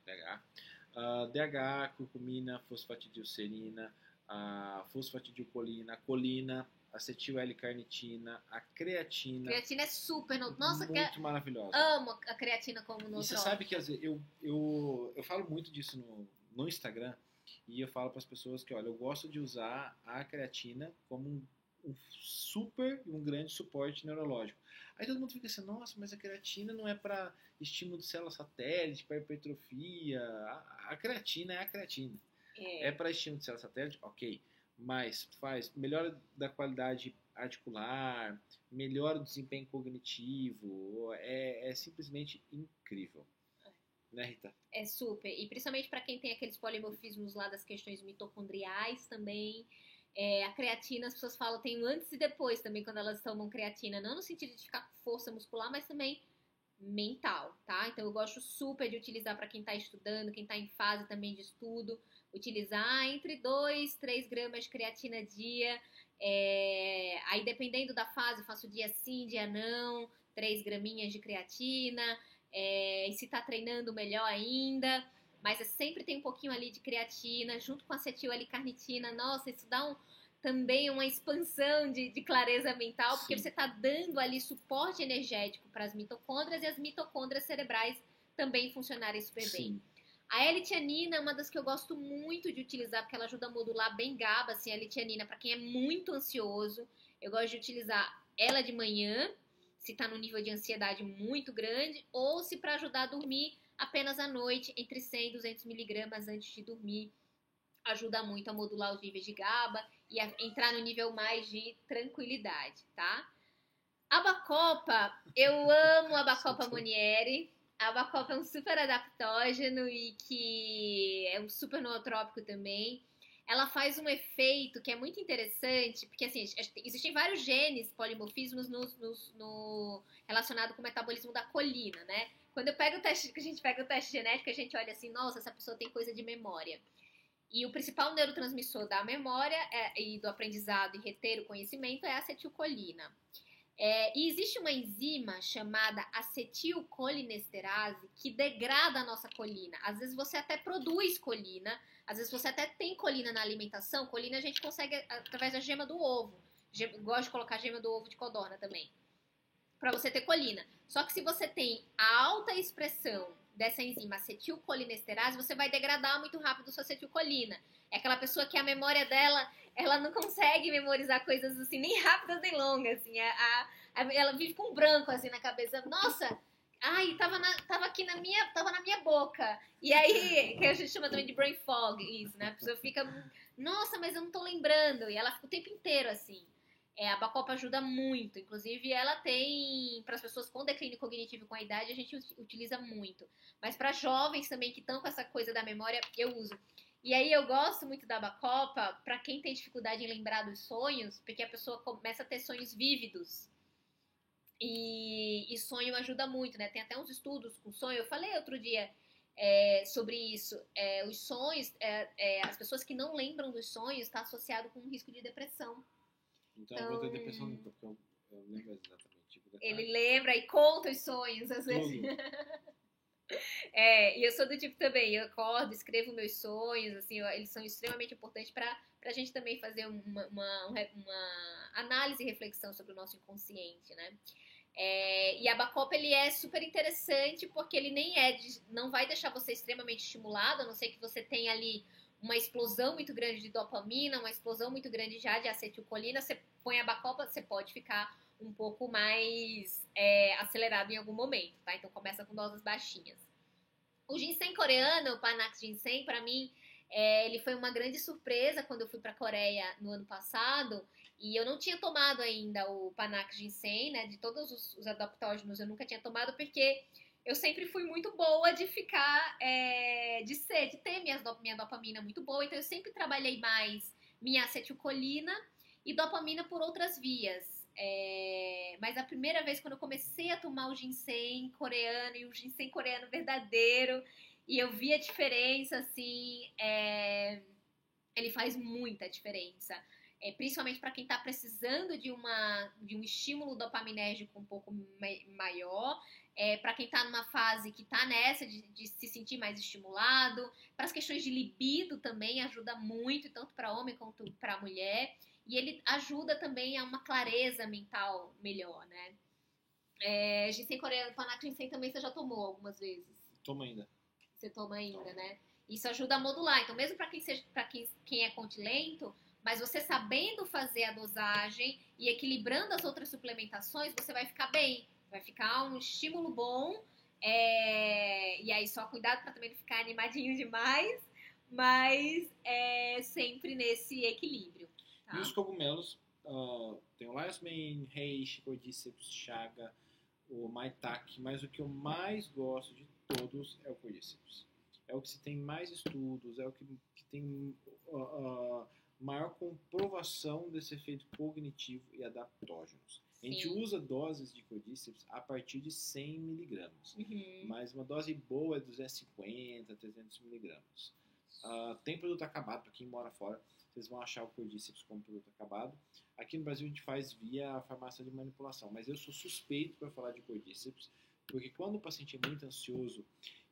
DHA, curcumina, fosfatidilcerina, a fosfatidilcolina, a colina, acetil L-carnitina, a creatina. Creatina é super, nossa, muito maravilhosa. Amo a creatina como nutrópico. E você sabe que às vezes, eu falo muito disso no Instagram, e eu falo para as pessoas que, olha, eu gosto de usar a creatina como um super e um grande suporte neurológico. Aí todo mundo fica assim, nossa, mas a creatina não é para estímulo de célula satélite, para hipertrofia. A creatina é a creatina. É para estímulo de célula satélite? Ok. Mas faz melhora da qualidade articular, melhora o desempenho cognitivo, é simplesmente incrível. Né, Rita? É super. E principalmente para quem tem aqueles polimorfismos lá das questões mitocondriais também. A creatina, as pessoas falam, tem um antes e depois também quando elas tomam creatina. Não no sentido de ficar com força muscular, mas também mental, tá? Então eu gosto super de utilizar para quem está estudando, quem está em fase também de estudo. Utilizar entre 2, 3 gramas de creatina dia. Aí dependendo da fase, eu faço dia sim, dia não. 3 graminhas de creatina. E se tá treinando, melhor ainda. Mas sempre tem um pouquinho ali de creatina, junto com acetil L-carnitina. Nossa, isso dá também uma expansão de clareza mental, porque você tá dando ali suporte energético para as mitocôndrias, e as mitocôndrias cerebrais também funcionarem super bem. A L-tianina é uma das que eu gosto muito de utilizar, porque ela ajuda a modular bem GABA, assim, a L-tianina, para quem é muito ansioso. Eu gosto de utilizar ela de manhã, se tá num nível de ansiedade muito grande, ou se para ajudar a dormir apenas à noite, entre 100 e 200 miligramas antes de dormir. Ajuda muito a modular os níveis de GABA e a entrar no nível mais de tranquilidade, tá? A Bacopa, eu amo a Bacopa Monieri. A Bacopa é um super adaptógeno e que é um super nootrópico também. Ela faz um efeito que é muito interessante, porque assim, existem vários genes polimorfismos no relacionado com o metabolismo da colina, né? Quando eu pego o teste, que a gente pega o teste genético, a gente olha assim, nossa, essa pessoa tem coisa de memória. E o principal neurotransmissor da memória e do aprendizado e reter o conhecimento é a acetilcolina. E existe uma enzima chamada acetilcolinesterase que degrada a nossa colina. Às vezes você até produz colina, às vezes você até tem colina na alimentação. Colina a gente consegue através da gema do ovo. Gosto de colocar a gema do ovo de codorna também, para você ter colina. Só que se você tem a alta expressão dessa enzima acetilcolinesterase, você vai degradar muito rápido sua acetilcolina. É aquela pessoa que a memória dela, ela não consegue memorizar coisas assim, nem rápidas nem longas, assim. Ela vive com um branco assim na cabeça. Nossa, ai, tava aqui na minha boca. E aí, que a gente chama também de brain fog, isso, né? A pessoa fica, nossa, mas eu não tô lembrando. E ela fica o tempo inteiro assim. A Bacopa ajuda muito, inclusive ela tem, para as pessoas com declínio cognitivo com a idade, a gente utiliza muito. Mas para jovens também que estão com essa coisa da memória, eu uso. E aí eu gosto muito da Bacopa para quem tem dificuldade em lembrar dos sonhos, porque a pessoa começa a ter sonhos vívidos. E sonho ajuda muito, né? Tem até uns estudos com sonho. Eu falei outro dia sobre isso. Os sonhos, as pessoas que não lembram dos sonhos, está associado com um risco de depressão. Então eu vou ter depressão nunca, porque eu lembro exatamente. Tipo, ele lembra e conta os sonhos, às vezes. E eu sou do tipo também, eu acordo, escrevo meus sonhos, assim, eles são extremamente importantes pra gente também fazer uma análise e reflexão sobre o nosso inconsciente, né? E a Bacopa, ele é super interessante porque ele não vai deixar você extremamente estimulado, a não ser que você tenha ali uma explosão muito grande de dopamina, uma explosão muito grande já de acetilcolina. Você põe a Bacopa, você pode ficar um pouco mais acelerado em algum momento, tá? Então começa com doses baixinhas. O ginseng coreano, o Panax Ginseng, pra mim, ele foi uma grande surpresa quando eu fui pra Coreia no ano passado, e eu não tinha tomado ainda o Panax Ginseng, né? De todos os adaptógenos eu nunca tinha tomado, porque eu sempre fui muito boa de ficar, de ter minha dopamina muito boa, então eu sempre trabalhei mais minha acetilcolina e dopamina por outras vias. Mas a primeira vez quando eu comecei a tomar o ginseng coreano, e o ginseng coreano verdadeiro, e eu vi a diferença, assim, ele faz muita diferença. Principalmente para quem está precisando de um estímulo dopaminérgico um pouco maior. para quem está numa fase que está nessa de se sentir mais estimulado, para as questões de libido também ajuda muito, tanto para homem quanto para mulher, e ele ajuda também a uma clareza mental melhor, né? Ginseng coreano, Panax Ginseng também você já tomou algumas vezes? Toma ainda. Você toma ainda, né? Isso ajuda a modular. Então, mesmo para quem é continente, mas você sabendo fazer a dosagem e equilibrando as outras suplementações, você vai ficar bem. Vai ficar um estímulo bom. E aí, só cuidado para também não ficar animadinho demais, mas sempre nesse equilíbrio. Tá? E os cogumelos, tem o Lion's Mane, Reishi, Cordyceps, Chaga, o Maitake, mas o que eu mais gosto de todos é o Cordyceps. É o que se tem mais estudos, é o que tem maior comprovação desse efeito cognitivo e adaptógenos. Sim. A gente usa doses de Cordyceps a partir de 100 miligramas, mas uma dose boa é 250, 300 miligramas. Tem produto acabado, para quem mora fora, vocês vão achar o Cordyceps como produto acabado. Aqui no Brasil a gente faz via farmácia de manipulação, mas eu sou suspeito para falar de Cordyceps, porque quando o paciente é muito ansioso,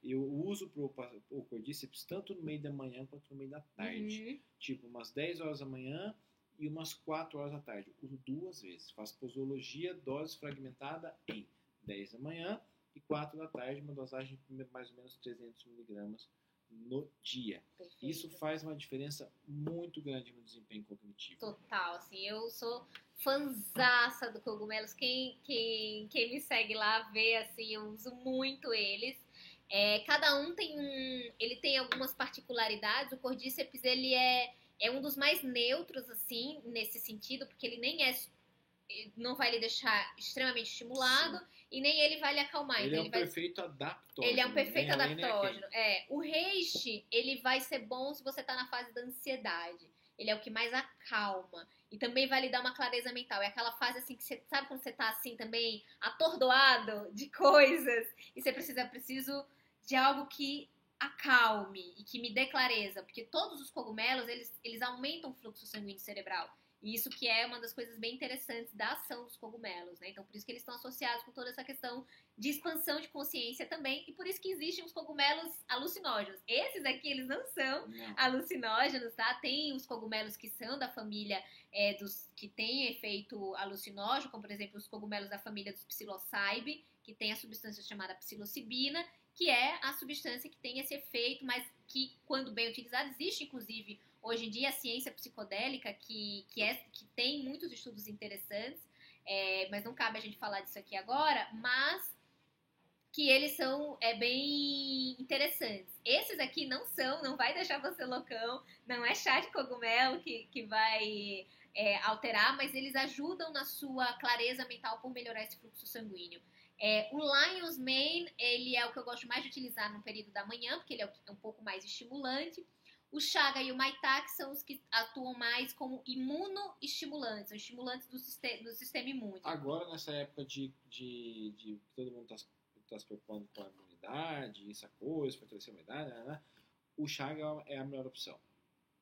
eu uso o Cordyceps tanto no meio da manhã quanto no meio da tarde. Tipo, umas 10 horas da manhã e umas 4 horas da tarde. Eu uso 2 vezes. Faço posologia, dose fragmentada em 10 da manhã e 4 da tarde, uma dosagem de mais ou menos 300 miligramas no dia. Perfeito. Isso faz uma diferença muito grande no desempenho cognitivo. Total, assim, eu sou fanzaça do cogumelos. Quem me segue lá vê, assim, eu uso muito eles. Cada um ele tem algumas particularidades. O Cordyceps, ele é um dos mais neutros, assim, nesse sentido, porque ele não vai lhe deixar extremamente estimulado. Sim. E nem ele vai lhe acalmar. Ele então, é um perfeito adaptógeno. Ele é um perfeito adaptógeno. O reishi, ele vai ser bom se você tá na fase da ansiedade. Ele é o que mais acalma. E também vai lhe dar uma clareza mental. É aquela fase assim que você sabe quando você tá assim também atordoado de coisas e você preciso de algo que acalme e que me dê clareza. Porque todos os cogumelos, eles aumentam o fluxo sanguíneo cerebral. E isso que é uma das coisas bem interessantes da ação dos cogumelos, né? Então, por isso que eles estão associados com toda essa questão de expansão de consciência também. E por isso que existem os cogumelos alucinógenos. Esses aqui, eles não são alucinógenos, tá? Tem os cogumelos que são da família dos que têm efeito alucinógeno, como, por exemplo, os cogumelos da família dos psilocybe, que tem a substância chamada psilocibina, que é a substância que tem esse efeito, mas que, quando bem utilizado, existe, inclusive, hoje em dia, a ciência psicodélica, que tem muitos estudos interessantes, mas não cabe a gente falar disso aqui agora, mas que eles são bem interessantes. Esses aqui não vai deixar você loucão, não é chá de cogumelo que vai alterar, mas eles ajudam na sua clareza mental por melhorar esse fluxo sanguíneo. O Lion's Mane, ele é o que eu gosto mais de utilizar no período da manhã, porque ele é um pouco mais estimulante. O Chaga e o Maitake são os que atuam mais como imunoestimulantes, são estimulantes do sistema imune. Agora, nessa época de que todo mundo está se preocupando com a imunidade, essa coisa, fortalecer a imunidade, né? O Chaga é a melhor opção.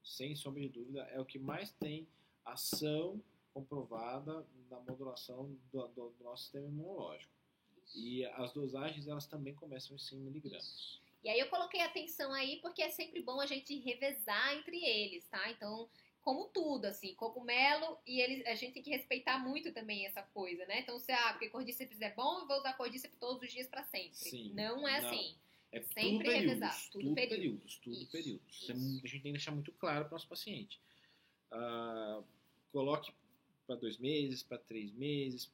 Sem sombra de dúvida, é o que mais tem ação comprovada na modulação do nosso sistema imunológico. Isso. E as dosagens, elas também começam em 100 miligramas. Isso. E aí eu coloquei atenção aí porque é sempre bom a gente revezar entre eles, tá? Então, como tudo, assim, cogumelo, e a gente tem que respeitar muito também essa coisa, né? Então, porque Cordyceps é bom, eu vou usar Cordyceps todos os dias pra sempre. Sim, não é assim. É sempre revezar. Tudo períodos. A gente tem que deixar muito claro para o nosso paciente. Coloque para 2 meses, para 3 meses,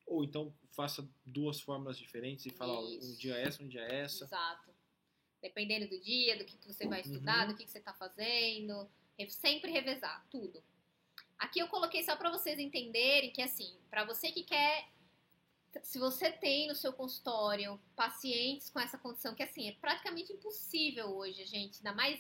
ou então faça 2 fórmulas diferentes e fala, um dia essa, um dia essa. Exato. Dependendo do dia, do que você vai estudar, do que você está fazendo. Sempre revezar, tudo. Aqui eu coloquei só para vocês entenderem que, assim, para você que quer... Se você tem no seu consultório pacientes com essa condição, que, assim, é praticamente impossível hoje, gente. Ainda mais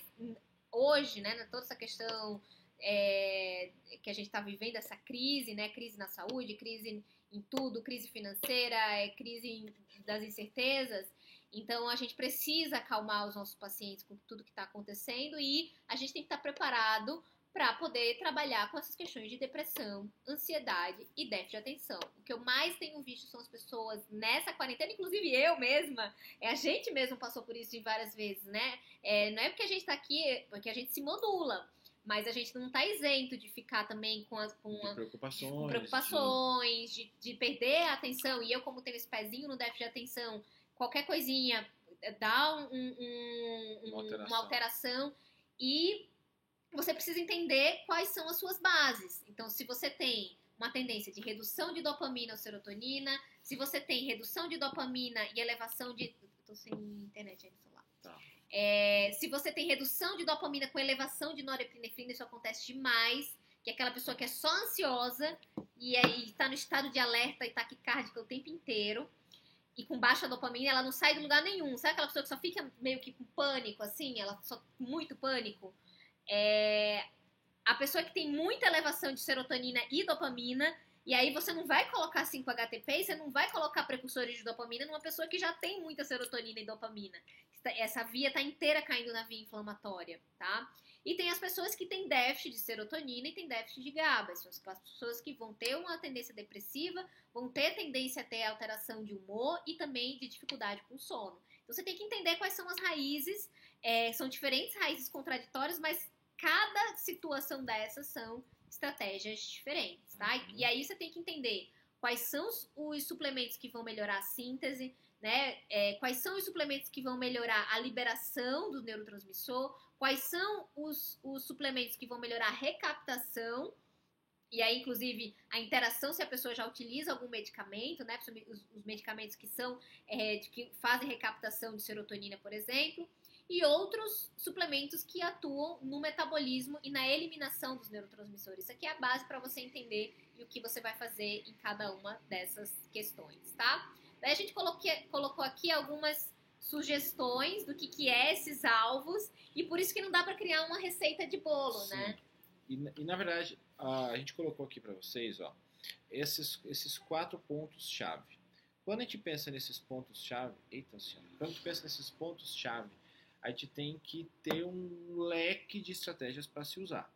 hoje, né? Toda essa questão que a gente está vivendo, essa crise, né? Crise na saúde, crise em tudo, crise financeira, crise das incertezas. Então, a gente precisa acalmar os nossos pacientes com tudo que está acontecendo e a gente tem que estar preparado para poder trabalhar com essas questões de depressão, ansiedade e déficit de atenção. O que eu mais tenho visto são as pessoas nessa quarentena, inclusive eu mesma, a gente mesmo passou por isso de várias vezes, né? Não é porque a gente tá aqui, porque a gente se modula, mas a gente não tá isento de ficar também com preocupações, de perder a atenção. E eu, como tenho esse pezinho no déficit de atenção, qualquer coisinha dá uma alteração e você precisa entender quais são as suas bases. Então, se você tem uma tendência de redução de dopamina ou serotonina, se você tem redução de dopamina e elevação de... Tô sem internet aí no celular. Tá. Se você tem redução de dopamina com elevação de norepinefrina, isso acontece demais, que é aquela pessoa que é só ansiosa e aí tá no estado de alerta e taquicárdica o tempo inteiro, e com baixa dopamina, ela não sai de lugar nenhum. Sabe aquela pessoa que só fica meio que com pânico, assim? Ela só com muito pânico? A pessoa que tem muita elevação de serotonina e dopamina, e aí você não vai colocar 5-HTP e você não vai colocar precursores de dopamina numa pessoa que já tem muita serotonina e dopamina. Essa via está inteira caindo na via inflamatória, tá? E tem as pessoas que têm déficit de serotonina e têm déficit de GABA. São as pessoas que vão ter uma tendência depressiva, vão ter tendência a ter alteração de humor e também de dificuldade com sono. Então você tem que entender quais são as raízes. São diferentes raízes contraditórias, mas cada situação dessas são estratégias diferentes, tá? E aí você tem que entender quais são os suplementos que vão melhorar a síntese, né? Quais são os suplementos que vão melhorar a liberação do neurotransmissor, quais são os suplementos que vão melhorar a recaptação, e aí, inclusive, a interação se a pessoa já utiliza algum medicamento, né? Os medicamentos que são que fazem recaptação de serotonina, por exemplo, e outros suplementos que atuam no metabolismo e na eliminação dos neurotransmissores. Isso aqui é a base para você entender o que você vai fazer em cada uma dessas questões, tá? Daí a gente colocou aqui algumas sugestões do que é esses alvos, e por isso que não dá para criar uma receita de bolo, Sim. Né? E na verdade, a gente colocou aqui para vocês, ó, esses 4 pontos-chave. Quando a gente pensa nesses pontos-chave, quando a gente pensa nesses pontos-chave, a gente tem que ter um leque de estratégias para se usar.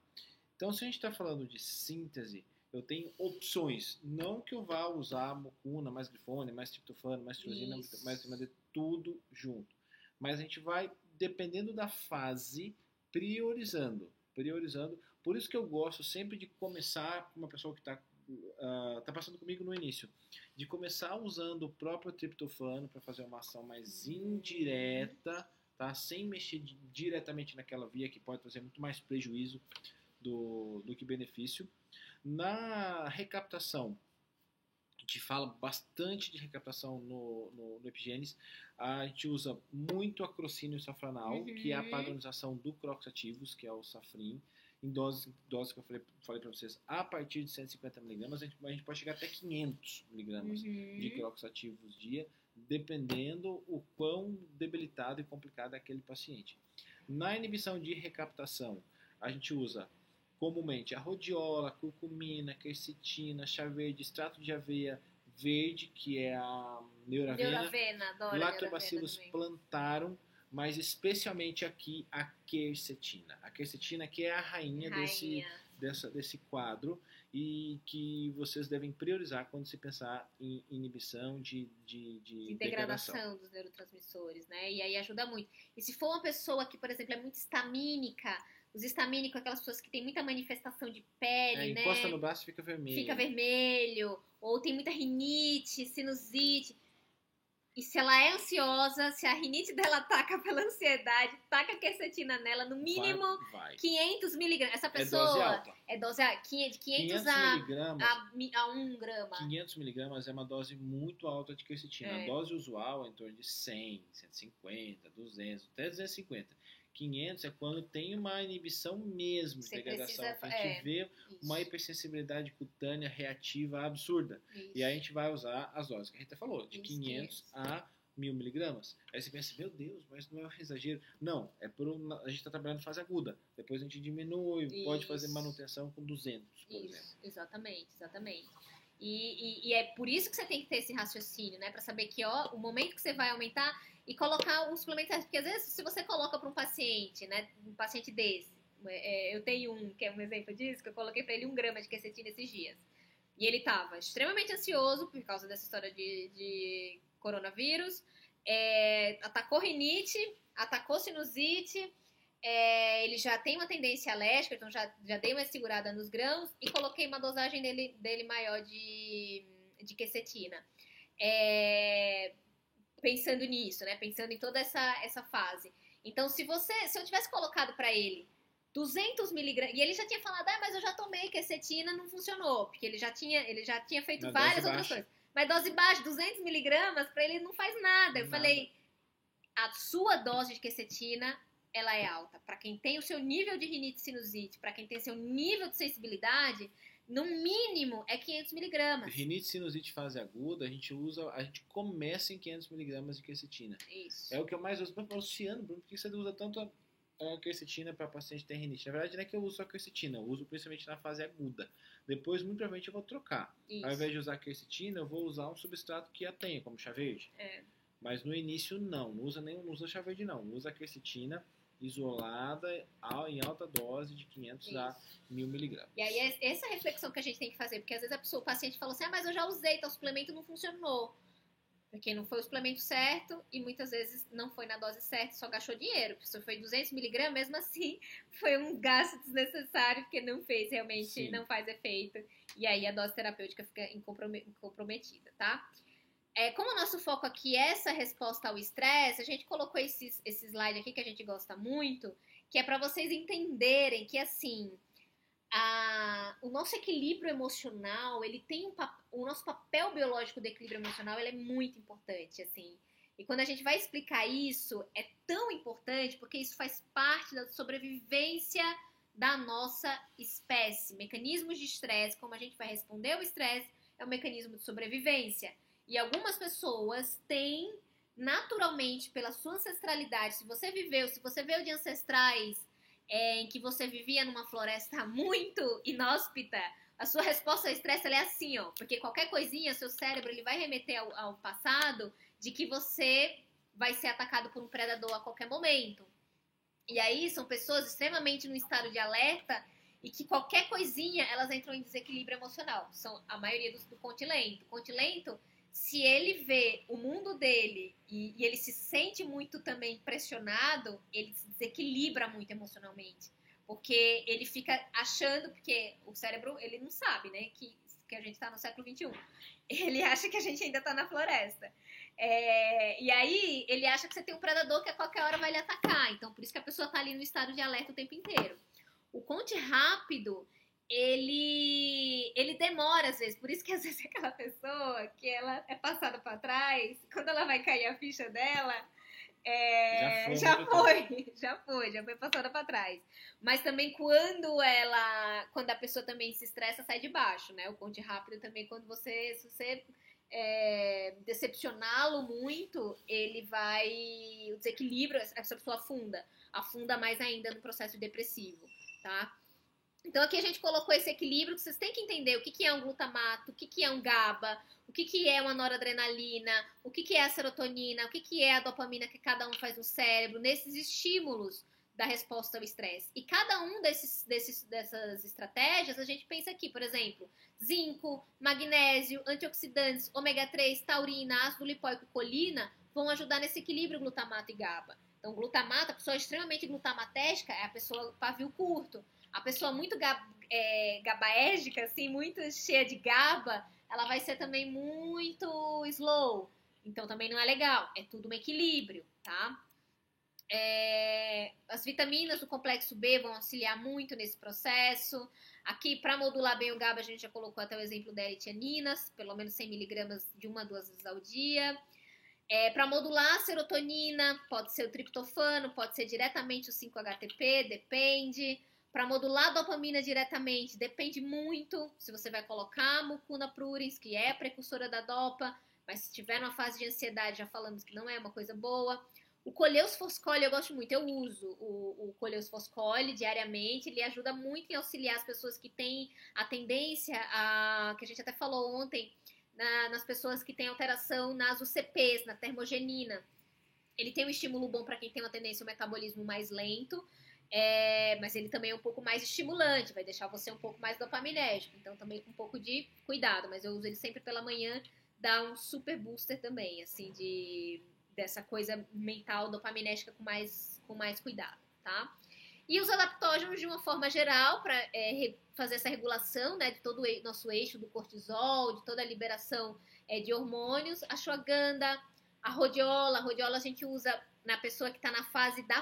Então, se a gente está falando de síntese, eu tenho opções. Não que eu vá usar mucuna, mais glifone, mais triptofano, mais tirosina, mais vitamina D, tudo junto. Mas a gente vai, dependendo da fase, priorizando. Por isso que eu gosto sempre de começar com uma pessoa que está passando comigo no início, de começar usando o próprio triptofano para fazer uma ação mais indireta, tá? Sem mexer diretamente naquela via que pode trazer muito mais prejuízo do que benefício. Na recaptação, a gente fala bastante de recaptação no Epigênesis. A gente usa muito a crocínio safranal, que é a padronização do croxativos, que é o safrin, em doses que eu falei para vocês, a partir de 150 mg, a gente pode chegar até 500 mg de croxativos dia, dependendo o quão debilitado e complicado é aquele paciente. Na inibição de recaptação, a gente usa comumente a rhodiola, curcumina, quercetina, chá verde, extrato de aveia verde, que é a neuravena, lactobacillus plantarum, mas especialmente aqui a quercetina. A quercetina que é a rainha. Desse quadro, e que vocês devem priorizar quando se pensar em inibição de degradação dos neurotransmissores, né? E aí ajuda muito. E se for uma pessoa que, por exemplo, é muito histamínica, os histamínicos, aquelas pessoas que têm muita manifestação de pele, né? Encosta no braço e fica vermelho. Fica vermelho, ou tem muita rinite, sinusite. E se ela é ansiosa, se a rinite dela ataca pela ansiedade, taca a quercetina nela, no mínimo 500 miligramas. Essa pessoa é dose alta. De 500 a 1 grama. 500 miligramas é uma dose muito alta de quercetina. A dose usual é em torno de 100, 150, 200, até 250. 500 é quando tem uma inibição mesmo de degradação. A gente vê uma hipersensibilidade cutânea reativa absurda. Isso. E aí a gente vai usar as doses que a Rita falou, de 500 a 1000 miligramas. Aí você pensa, meu Deus, mas não é um exagero. Não, a gente está trabalhando em fase aguda. Depois a gente diminui, pode fazer manutenção com 200, por exemplo. Exatamente. E é por isso que você tem que ter esse raciocínio, né? Para saber que o momento que você vai aumentar e colocar um suplemento, porque às vezes se você coloca para um paciente, né, um paciente desse, Eu tenho um, que é um exemplo disso, que eu coloquei pra ele 1 grama de quercetina esses dias. E ele tava extremamente ansioso por causa dessa história de coronavírus, atacou rinite, atacou sinusite, ele já tem uma tendência alérgica, então já dei uma segurada nos grãos e coloquei uma dosagem dele maior de quercetina. Pensando nisso, né? Pensando em toda essa fase. Então, se eu tivesse colocado para ele 200 miligramas, e ele já tinha falado, mas eu já tomei quercetina, não funcionou, porque ele já tinha feito várias outras coisas. Mas dose baixa, 200 miligramas, para ele não faz nada. Eu falei, a sua dose de quercetina, ela é alta. Para quem tem o seu nível de rinite sinusite, para quem tem seu nível de sensibilidade, no mínimo é 500 miligramas. Rinite sinusite fase aguda, a gente começa em 500 miligramas de quercetina. Isso. É o que eu mais uso. Luciano, Bruno, por que você usa tanto a quercetina para paciente que tem rinite? Na verdade, não é que eu uso só quercetina, eu uso principalmente na fase aguda. Depois, muito provavelmente, eu vou trocar. Isso. Ao invés de usar quercetina, eu vou usar um substrato que a tenha, como chá verde. Mas no início, não usa chá verde, não. Usa a quercetina isolada em alta dose de 500 a 1000 miligramas. E aí essa reflexão que a gente tem que fazer, porque às vezes o paciente fala assim, mas eu já usei, então o suplemento não funcionou. Porque não foi o suplemento certo e muitas vezes não foi na dose certa, só gastou dinheiro. Se foi 200 miligramas, mesmo assim, foi um gasto desnecessário, porque não fez realmente, não faz efeito. E aí a dose terapêutica fica comprometida, tá? Como o nosso foco aqui é essa resposta ao estresse, a gente colocou esse slide aqui que a gente gosta muito, que é para vocês entenderem que, assim, o nosso equilíbrio emocional, ele tem o nosso papel biológico do equilíbrio emocional, ele é muito importante, assim. E quando a gente vai explicar isso, é tão importante porque isso faz parte da sobrevivência da nossa espécie. Mecanismos de estresse, como a gente vai responder ao estresse, é um mecanismo de sobrevivência. E algumas pessoas têm, naturalmente, pela sua ancestralidade, se você veio de ancestrais em que você vivia numa floresta muito inóspita, a sua resposta ao estresse ela é assim, ó, porque qualquer coisinha, seu cérebro ele vai remeter ao passado de que você vai ser atacado por um predador a qualquer momento. E aí são pessoas extremamente no estado de alerta e que qualquer coisinha elas entram em desequilíbrio emocional. São a maioria do contilento. O contilento, se ele vê o mundo dele e ele se sente muito também pressionado, ele se desequilibra muito emocionalmente. Porque ele fica achando, porque o cérebro, ele não sabe, né, que a gente está no século XXI. Ele acha que a gente ainda está na floresta. E aí, ele acha que você tem um predador que a qualquer hora vai lhe atacar. Então, por isso que a pessoa está ali no estado de alerta o tempo inteiro. O conte rápido, ele demora às vezes, por isso que às vezes aquela pessoa que ela é passada para trás, quando ela vai cair a ficha dela, já foi passada para trás. Mas também quando a pessoa também se estressa, sai de baixo, né? O conte rápido também, quando se você decepcioná-lo muito, o desequilíbrio, essa pessoa afunda mais ainda no processo depressivo, tá? Então aqui a gente colocou esse equilíbrio, que vocês têm que entender o que é um glutamato, o que é um GABA, o que é uma noradrenalina, o que é a serotonina, o que é a dopamina que cada um faz no cérebro, nesses estímulos da resposta ao estresse. E cada um dessas estratégias, a gente pensa aqui, por exemplo, zinco, magnésio, antioxidantes, ômega 3, taurina, ácido lipóico e colina vão ajudar nesse equilíbrio glutamato e GABA. Então, glutamato, a pessoa extremamente glutamatética é a pessoa pavio curto. A pessoa muito gabaérgica, assim, muito cheia de GABA, ela vai ser também muito slow. Então, também não é legal. É tudo um equilíbrio, tá? As vitaminas do complexo B vão auxiliar muito nesse processo. Aqui, para modular bem o GABA, a gente já colocou até o exemplo da eritianinas, pelo menos 100 miligramas de 1 a 2 vezes ao dia. Para modular a serotonina, pode ser o triptofano, pode ser diretamente o 5-HTP, depende. Para modular a dopamina diretamente, depende muito se você vai colocar a mucuna prurins, que é a precursora da dopa, mas se tiver numa fase de ansiedade, já falamos que não é uma coisa boa. O Coleus Foscoli eu gosto muito, eu uso o Coleus Foscoli diariamente, ele ajuda muito em auxiliar as pessoas que têm a tendência, que a gente até falou ontem, nas pessoas que têm alteração nas UCPs, na termogenina. Ele tem um estímulo bom para quem tem uma tendência ao metabolismo mais lento, Mas ele também é um pouco mais estimulante, vai deixar você um pouco mais dopaminérgico, então também com um pouco de cuidado, mas eu uso ele sempre pela manhã, dá um super booster também, assim, dessa coisa mental dopaminérgica com mais cuidado, tá? E os adaptógenos, de uma forma geral, para fazer essa regulação, né, de todo o nosso eixo do cortisol, de toda a liberação de hormônios, a ashwagandha, a rhodiola a gente usa na pessoa que está na fase da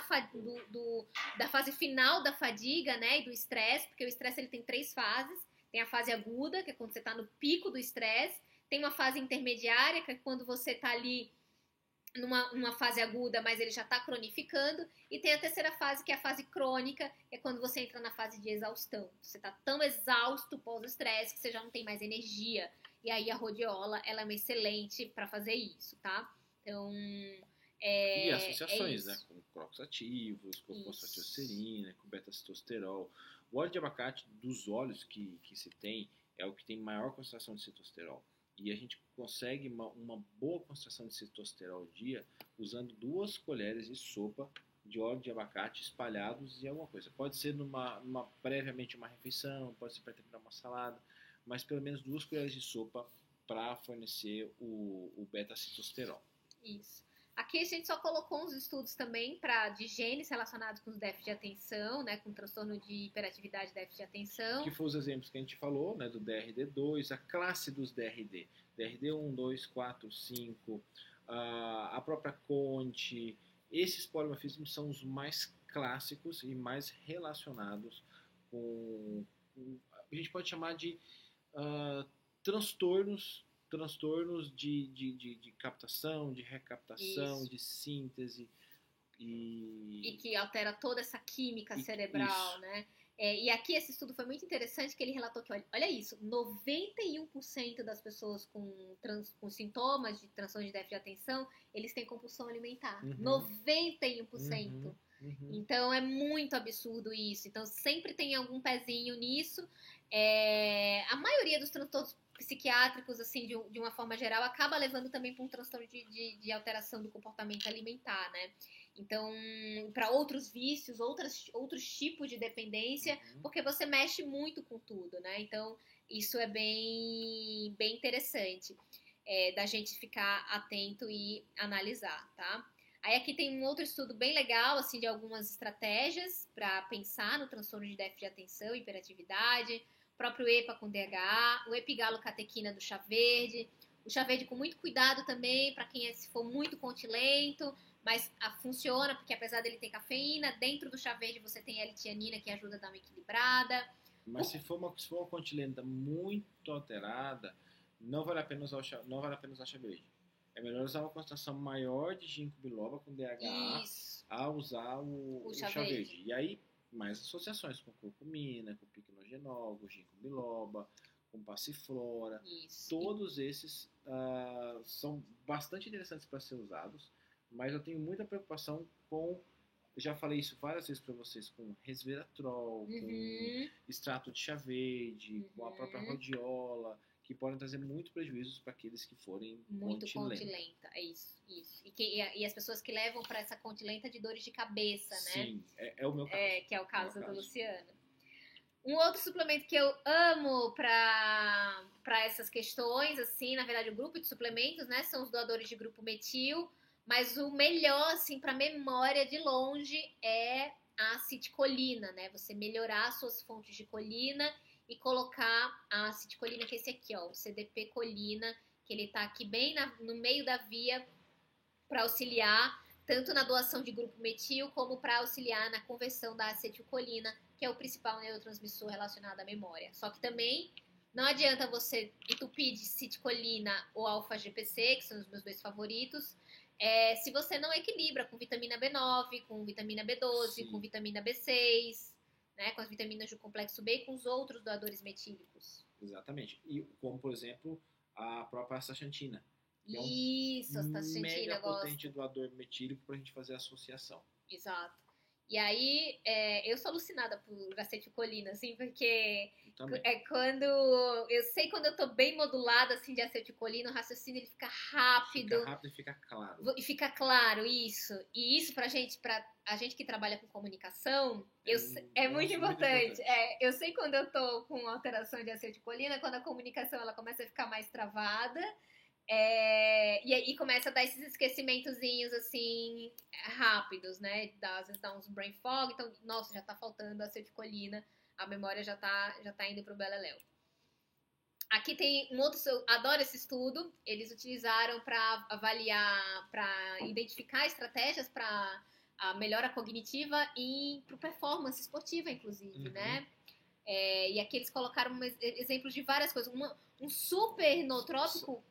fase final da fadiga, né, e do estresse, porque o estresse ele tem 3 fases. Tem a fase aguda, que é quando você está no pico do estresse. Tem uma fase intermediária, que é quando você está ali numa fase aguda, mas ele já está cronificando. E tem a terceira fase, que é a fase crônica, que é quando você entra na fase de exaustão. Você está tão exausto pós-estresse que você já não tem mais energia. E aí a rhodiola, ela é uma excelente para fazer isso, tá? Então, e associações, né? Com crocos ativos, com fosfatiocerina, com beta-citosterol. O óleo de abacate, dos óleos que se tem, é o que tem maior concentração de citosterol. E a gente consegue uma boa concentração de citosterol ao dia usando 2 colheres de sopa de óleo de abacate espalhados em alguma coisa. Pode ser previamente uma refeição, pode ser para terminar uma salada, mas pelo menos 2 colheres de sopa para fornecer o beta-citosterol. Isso. Aqui a gente só colocou uns estudos também de genes relacionados com os déficits de atenção, né, com transtorno de hiperatividade e déficit de atenção. Que foram os exemplos que a gente falou, né, do DRD2, a classe dos DRD. DRD1, 2, 4, 5, a própria Conte. Esses polimorfismos são os mais clássicos e mais relacionados com a gente pode chamar de transtornos de captação, de recaptação, isso, de síntese. E que altera toda essa química cerebral, isso, né? E aqui esse estudo foi muito interessante, que ele relatou que, olha isso, 91% das pessoas com sintomas de transtorno de déficit de atenção, eles têm compulsão alimentar. 91%. Então é muito absurdo isso. Então sempre tem algum pezinho nisso. A maioria dos transtornos psiquiátricos, assim, de uma forma geral, acaba levando também para um transtorno de alteração do comportamento alimentar, né? Então, para outros vícios, outros tipos de dependência, porque você mexe muito com tudo, né? Então, isso é bem, bem interessante da gente ficar atento e analisar, tá? Aí aqui tem um outro estudo bem legal, assim, de algumas estratégias para pensar no transtorno de déficit de atenção e hiperatividade, o próprio EPA com DHA, o epigalocatequina do chá verde, o chá verde com muito cuidado também, para quem se for muito continlento, mas funciona, porque apesar dele ter cafeína, dentro do chá verde você tem a L-tianina, que ajuda a dar uma equilibrada. Mas se for uma continlenta muito alterada, não vale a pena usar chá verde. É melhor usar uma concentração maior de ginkgo biloba com DHA a usar o chá verde. E aí, mais associações com curcumina, com piquenogenol, com ginkgo biloba, com passiflora. Isso. Todos esses são bastante interessantes para ser usados, mas eu tenho muita preocupação com, já falei isso várias vezes para vocês, com resveratrol, com extrato de chá verde, com a própria rhodiola, que podem trazer muito prejuízos para aqueles que forem muito continlenta. É isso. E as pessoas que levam para essa continlenta de dores de cabeça, né? Sim, é o meu caso. Que é o caso do Luciano. Um outro suplemento que eu amo para essas questões, assim, na verdade o grupo de suplementos, né, são os doadores de grupo metil, mas o melhor, assim, para memória de longe é a acetilcolina, né? Você melhorar as suas fontes de colina e colocar a acetilcolina, que é esse aqui, ó, o CDP-colina, que ele tá aqui bem no meio da via para auxiliar tanto na doação de grupo metil como para auxiliar na conversão da acetilcolina, que é o principal neurotransmissor relacionado à memória. Só que também não adianta você entupir de acetilcolina ou alfa-GPC, que são os meus 2 favoritos, se você não equilibra com vitamina B9, com vitamina B12, sim, com vitamina B6, né, com as vitaminas do complexo B e com os outros doadores metílicos. Exatamente. E como, por exemplo, a própria astaxantina. Isso, a astaxantina mega potente doador metílico para a gente fazer associação. Exato. E aí, eu sou alucinada por acetilcolina, assim, porque quando eu tô bem modulada, assim, de acetilcolina, o raciocínio ele fica rápido. Fica rápido e fica claro. E fica claro, isso. E isso pra a gente que trabalha com comunicação, é muito importante. Eu sei quando eu tô com alteração de acetilcolina, quando a comunicação ela começa a ficar mais travada, e aí começa a dar esses esquecimentozinhos, assim, rápidos, né? Às vezes dá uns brain fog, então, nossa, já tá faltando acetilcolina, a memória já tá indo pro beleléu. Aqui tem um outro, eu adoro esse estudo, eles utilizaram para avaliar, para identificar estratégias para a melhora cognitiva e para performance esportiva, inclusive, né? E aqui eles colocaram exemplos de várias coisas. Um super nootrópico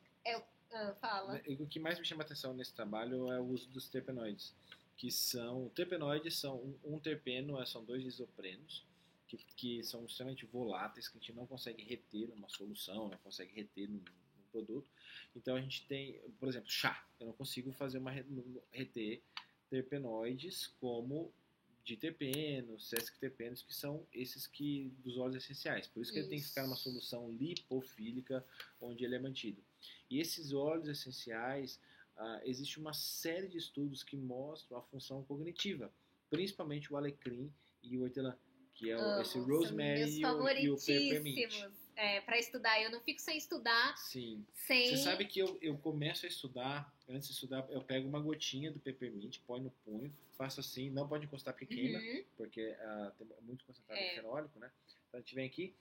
fala. O que mais me chama a atenção nesse trabalho é o uso dos terpenoides, que são... Terpenoides são um terpeno, são 2 isoprenos, que são extremamente voláteis, que a gente não consegue reter numa solução, não consegue reter num produto. Então a gente tem, por exemplo, chá. Eu não consigo reter terpenoides como diterpenos, sesquiterpenos, que são esses dos óleos essenciais. Por isso que ele tem que ficar numa solução lipofílica, onde ele é mantido. E esses óleos essenciais, existe uma série de estudos que mostram a função cognitiva, principalmente o alecrim e o hortelã, que é esse rosemary e o peppermint. Para estudar, eu não fico sem estudar. Sim. Você sabe que eu começo a estudar, antes de estudar, eu pego uma gotinha do peppermint, põe no punho, faço assim, não pode encostar porque queima, porque tem muito concentrado de fenólico, né? Então a gente vem aqui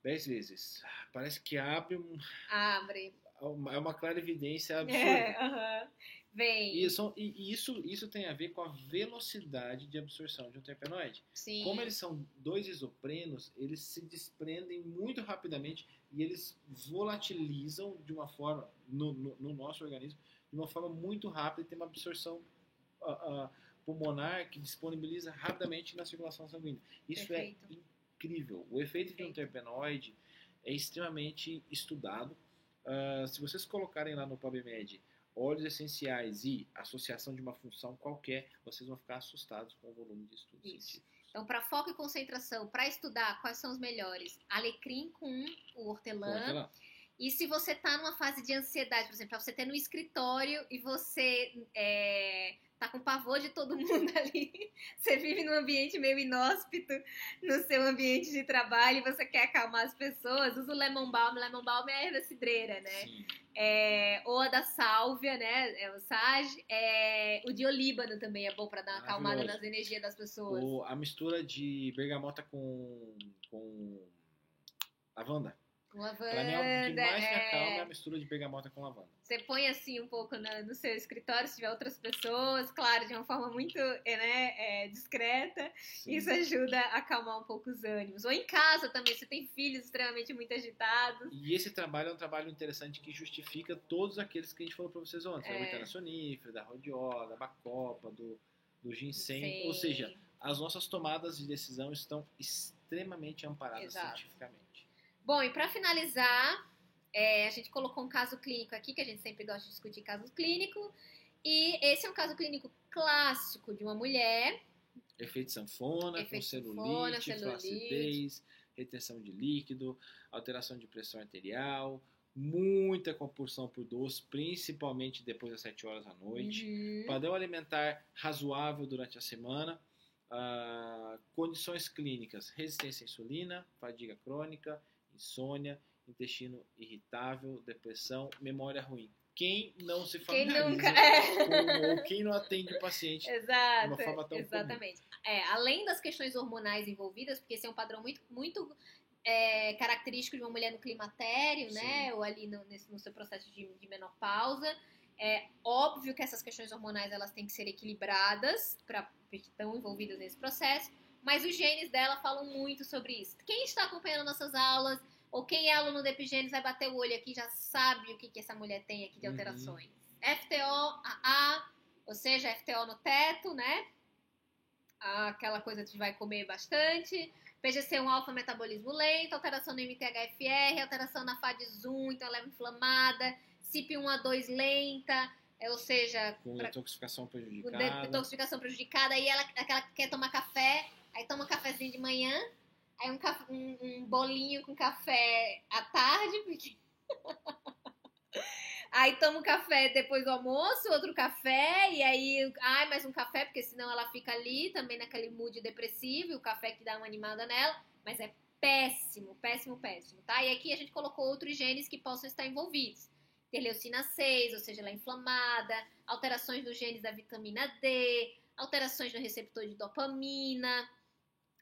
10 vezes. Parece que abre. É uma clarividência absurda. Vem. E isso tem a ver com a velocidade de absorção de um terpenoide. Sim. Como eles são 2 isoprenos, eles se desprendem muito rapidamente e eles volatilizam de uma forma, no nosso organismo, de uma forma muito rápida e tem uma absorção pulmonar que disponibiliza rapidamente na circulação sanguínea. Isso Perfeito. É incrível. O efeito de um terpenoide é extremamente estudado. Se vocês colocarem lá no PubMed óleos essenciais e associação de uma função qualquer, vocês vão ficar assustados com o volume de estudos científicos. Então, para foco e concentração, para estudar quais são os melhores, alecrim com o hortelã. E se você está numa fase de ansiedade, por exemplo, para você ter no escritório e você tá com pavor de todo mundo ali, você vive num ambiente meio inóspito no seu ambiente de trabalho e você quer acalmar as pessoas, usa o lemon balm. Lemon balm é a erva cidreira, né? Sim. Ou a da sálvia, né? O sage. O de olíbano também é bom para dar uma acalmada nas energias das pessoas. A mistura de bergamota com lavanda. Pra mim, o que mais me acalma é a mistura de bergamota com lavanda. Você põe assim um pouco no seu escritório, se tiver outras pessoas, claro, de uma forma muito discreta. Sim. Isso ajuda a acalmar um pouco os ânimos. Ou em casa também, você tem filhos extremamente muito agitados. E esse trabalho é um trabalho interessante que justifica todos aqueles que a gente falou pra vocês ontem. Da moitana sonífera, da rhodiola, da bacopa, do ginseng. Sim. Ou seja, as nossas tomadas de decisão estão extremamente amparadas cientificamente. Bom, e para finalizar, a gente colocou um caso clínico aqui, que a gente sempre gosta de discutir caso clínico, e esse é um caso clínico clássico de uma mulher. Efeito sanfona, com celulite, flacidez, retenção de líquido, alteração de pressão arterial, muita compulsão por doce, principalmente depois das 7 horas da noite, padrão alimentar razoável durante a semana, condições clínicas, resistência à insulina, fadiga crônica, insônia, intestino irritável, depressão, memória ruim. Quem não se familiariza ou quem não atende o paciente de uma forma tão exatamente. Além das questões hormonais envolvidas, porque esse é um padrão muito, muito característico de uma mulher no climatério, né? Ou ali no seu processo de menopausa. É óbvio que essas questões hormonais elas têm que ser equilibradas porque estão envolvidas nesse processo, mas os genes dela falam muito sobre isso. Quem está acompanhando nossas aulas, ou quem é aluno do Epigênios, vai bater o olho aqui, já sabe o que essa mulher tem aqui de alterações. FTO-AA, ou seja, FTO no teto, né? Aquela coisa que vai comer bastante. PGC1 alfa, metabolismo lento, alteração no MTHFR, alteração na FADS1, então ela é inflamada. CYP1A2 lenta, ou seja... Com detoxificação prejudicada. Com detoxificação prejudicada, aí aquela que quer tomar café, aí toma um cafezinho de manhã, aí um bolinho com café à tarde, porque... Aí toma um café depois do almoço, outro café, e aí, mais um café, porque senão ela fica ali, também naquele mood depressivo, e o café que dá uma animada nela, mas é péssimo, péssimo, péssimo, tá? E aqui a gente colocou outros genes que possam estar envolvidos. Interleucina 6, ou seja, ela é inflamada, alterações dos genes da vitamina D, alterações no receptor de dopamina,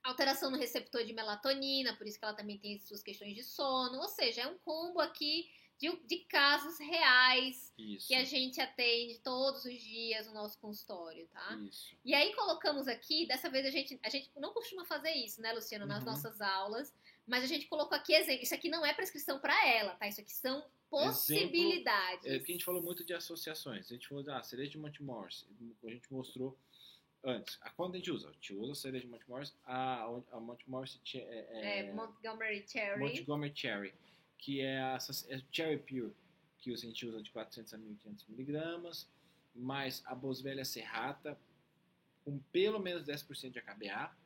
alteração no receptor de melatonina, por isso que ela também tem suas questões de sono, ou seja, é um combo aqui de casos reais que a gente atende todos os dias no nosso consultório, tá? Isso. E aí colocamos aqui, dessa vez a gente não costuma fazer isso, né, Luciano, nas nossas aulas, mas a gente colocou aqui exemplo. Isso aqui não é prescrição para ela, tá? Isso aqui são possibilidades. Exemplo, porque a gente falou muito de associações. A gente falou da cereja de Montemorse. A gente mostrou antes. Quando a gente usa a cereja de Montemorse, a Montemorse Montgomery Cherry. Que é a Cherry Pure, que a gente usa de 400 a 1.500 miligramas, mais a Boswellia serrata, com pelo menos 10% de AKBA,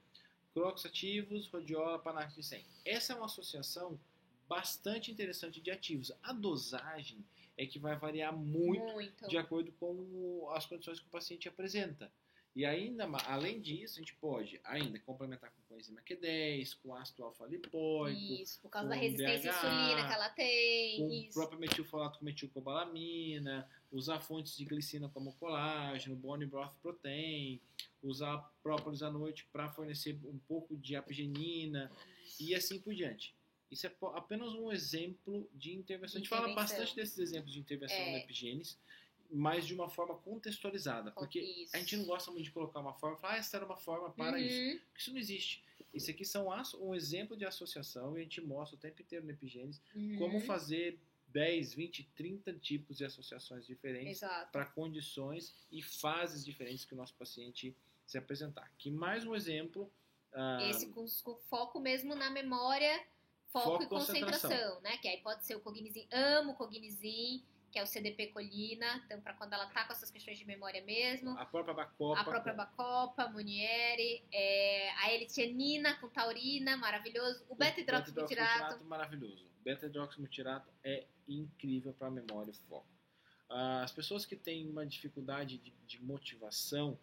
crocos ativos, rhodiola, panax de 100. Essa é uma associação bastante interessante de ativos. A dosagem é que vai variar muito. De acordo com as condições que o paciente apresenta. E ainda, além disso, a gente pode ainda complementar com coenzima Q10, com ácido alfa-lipóico. Isso, por causa da resistência à insulina que ela tem. Com o próprio metilfolato com metilcobalamina, usar fontes de glicina como colágeno, bone broth protein, usar própolis à noite para fornecer um pouco de apigenina e assim por diante. Isso é apenas um exemplo de intervenção. A gente fala bastante desses exemplos de intervenção na epigênese, mas de uma forma contextualizada, porque a gente não gosta muito de colocar uma forma e falar, essa era uma forma para isso, porque isso não existe. Isso aqui são um exemplo de associação e a gente mostra o tempo inteiro na epigênese como fazer 10, 20, 30 tipos de associações diferentes para condições e fases diferentes que o nosso paciente se apresentar. Aqui mais um exemplo. Esse com foco mesmo na memória, foco e concentração, né? Que aí pode ser o Cognizin, amo o Cognizin, que é o CDP-colina, então para quando ela tá com essas questões de memória mesmo. A própria Bacopa, Monieri, a L-tianina com taurina, maravilhoso. O beta-hidroxibutirato, maravilhoso. O beta-hidroxibutirato é incrível para memória e foco. As pessoas que têm uma dificuldade de motivação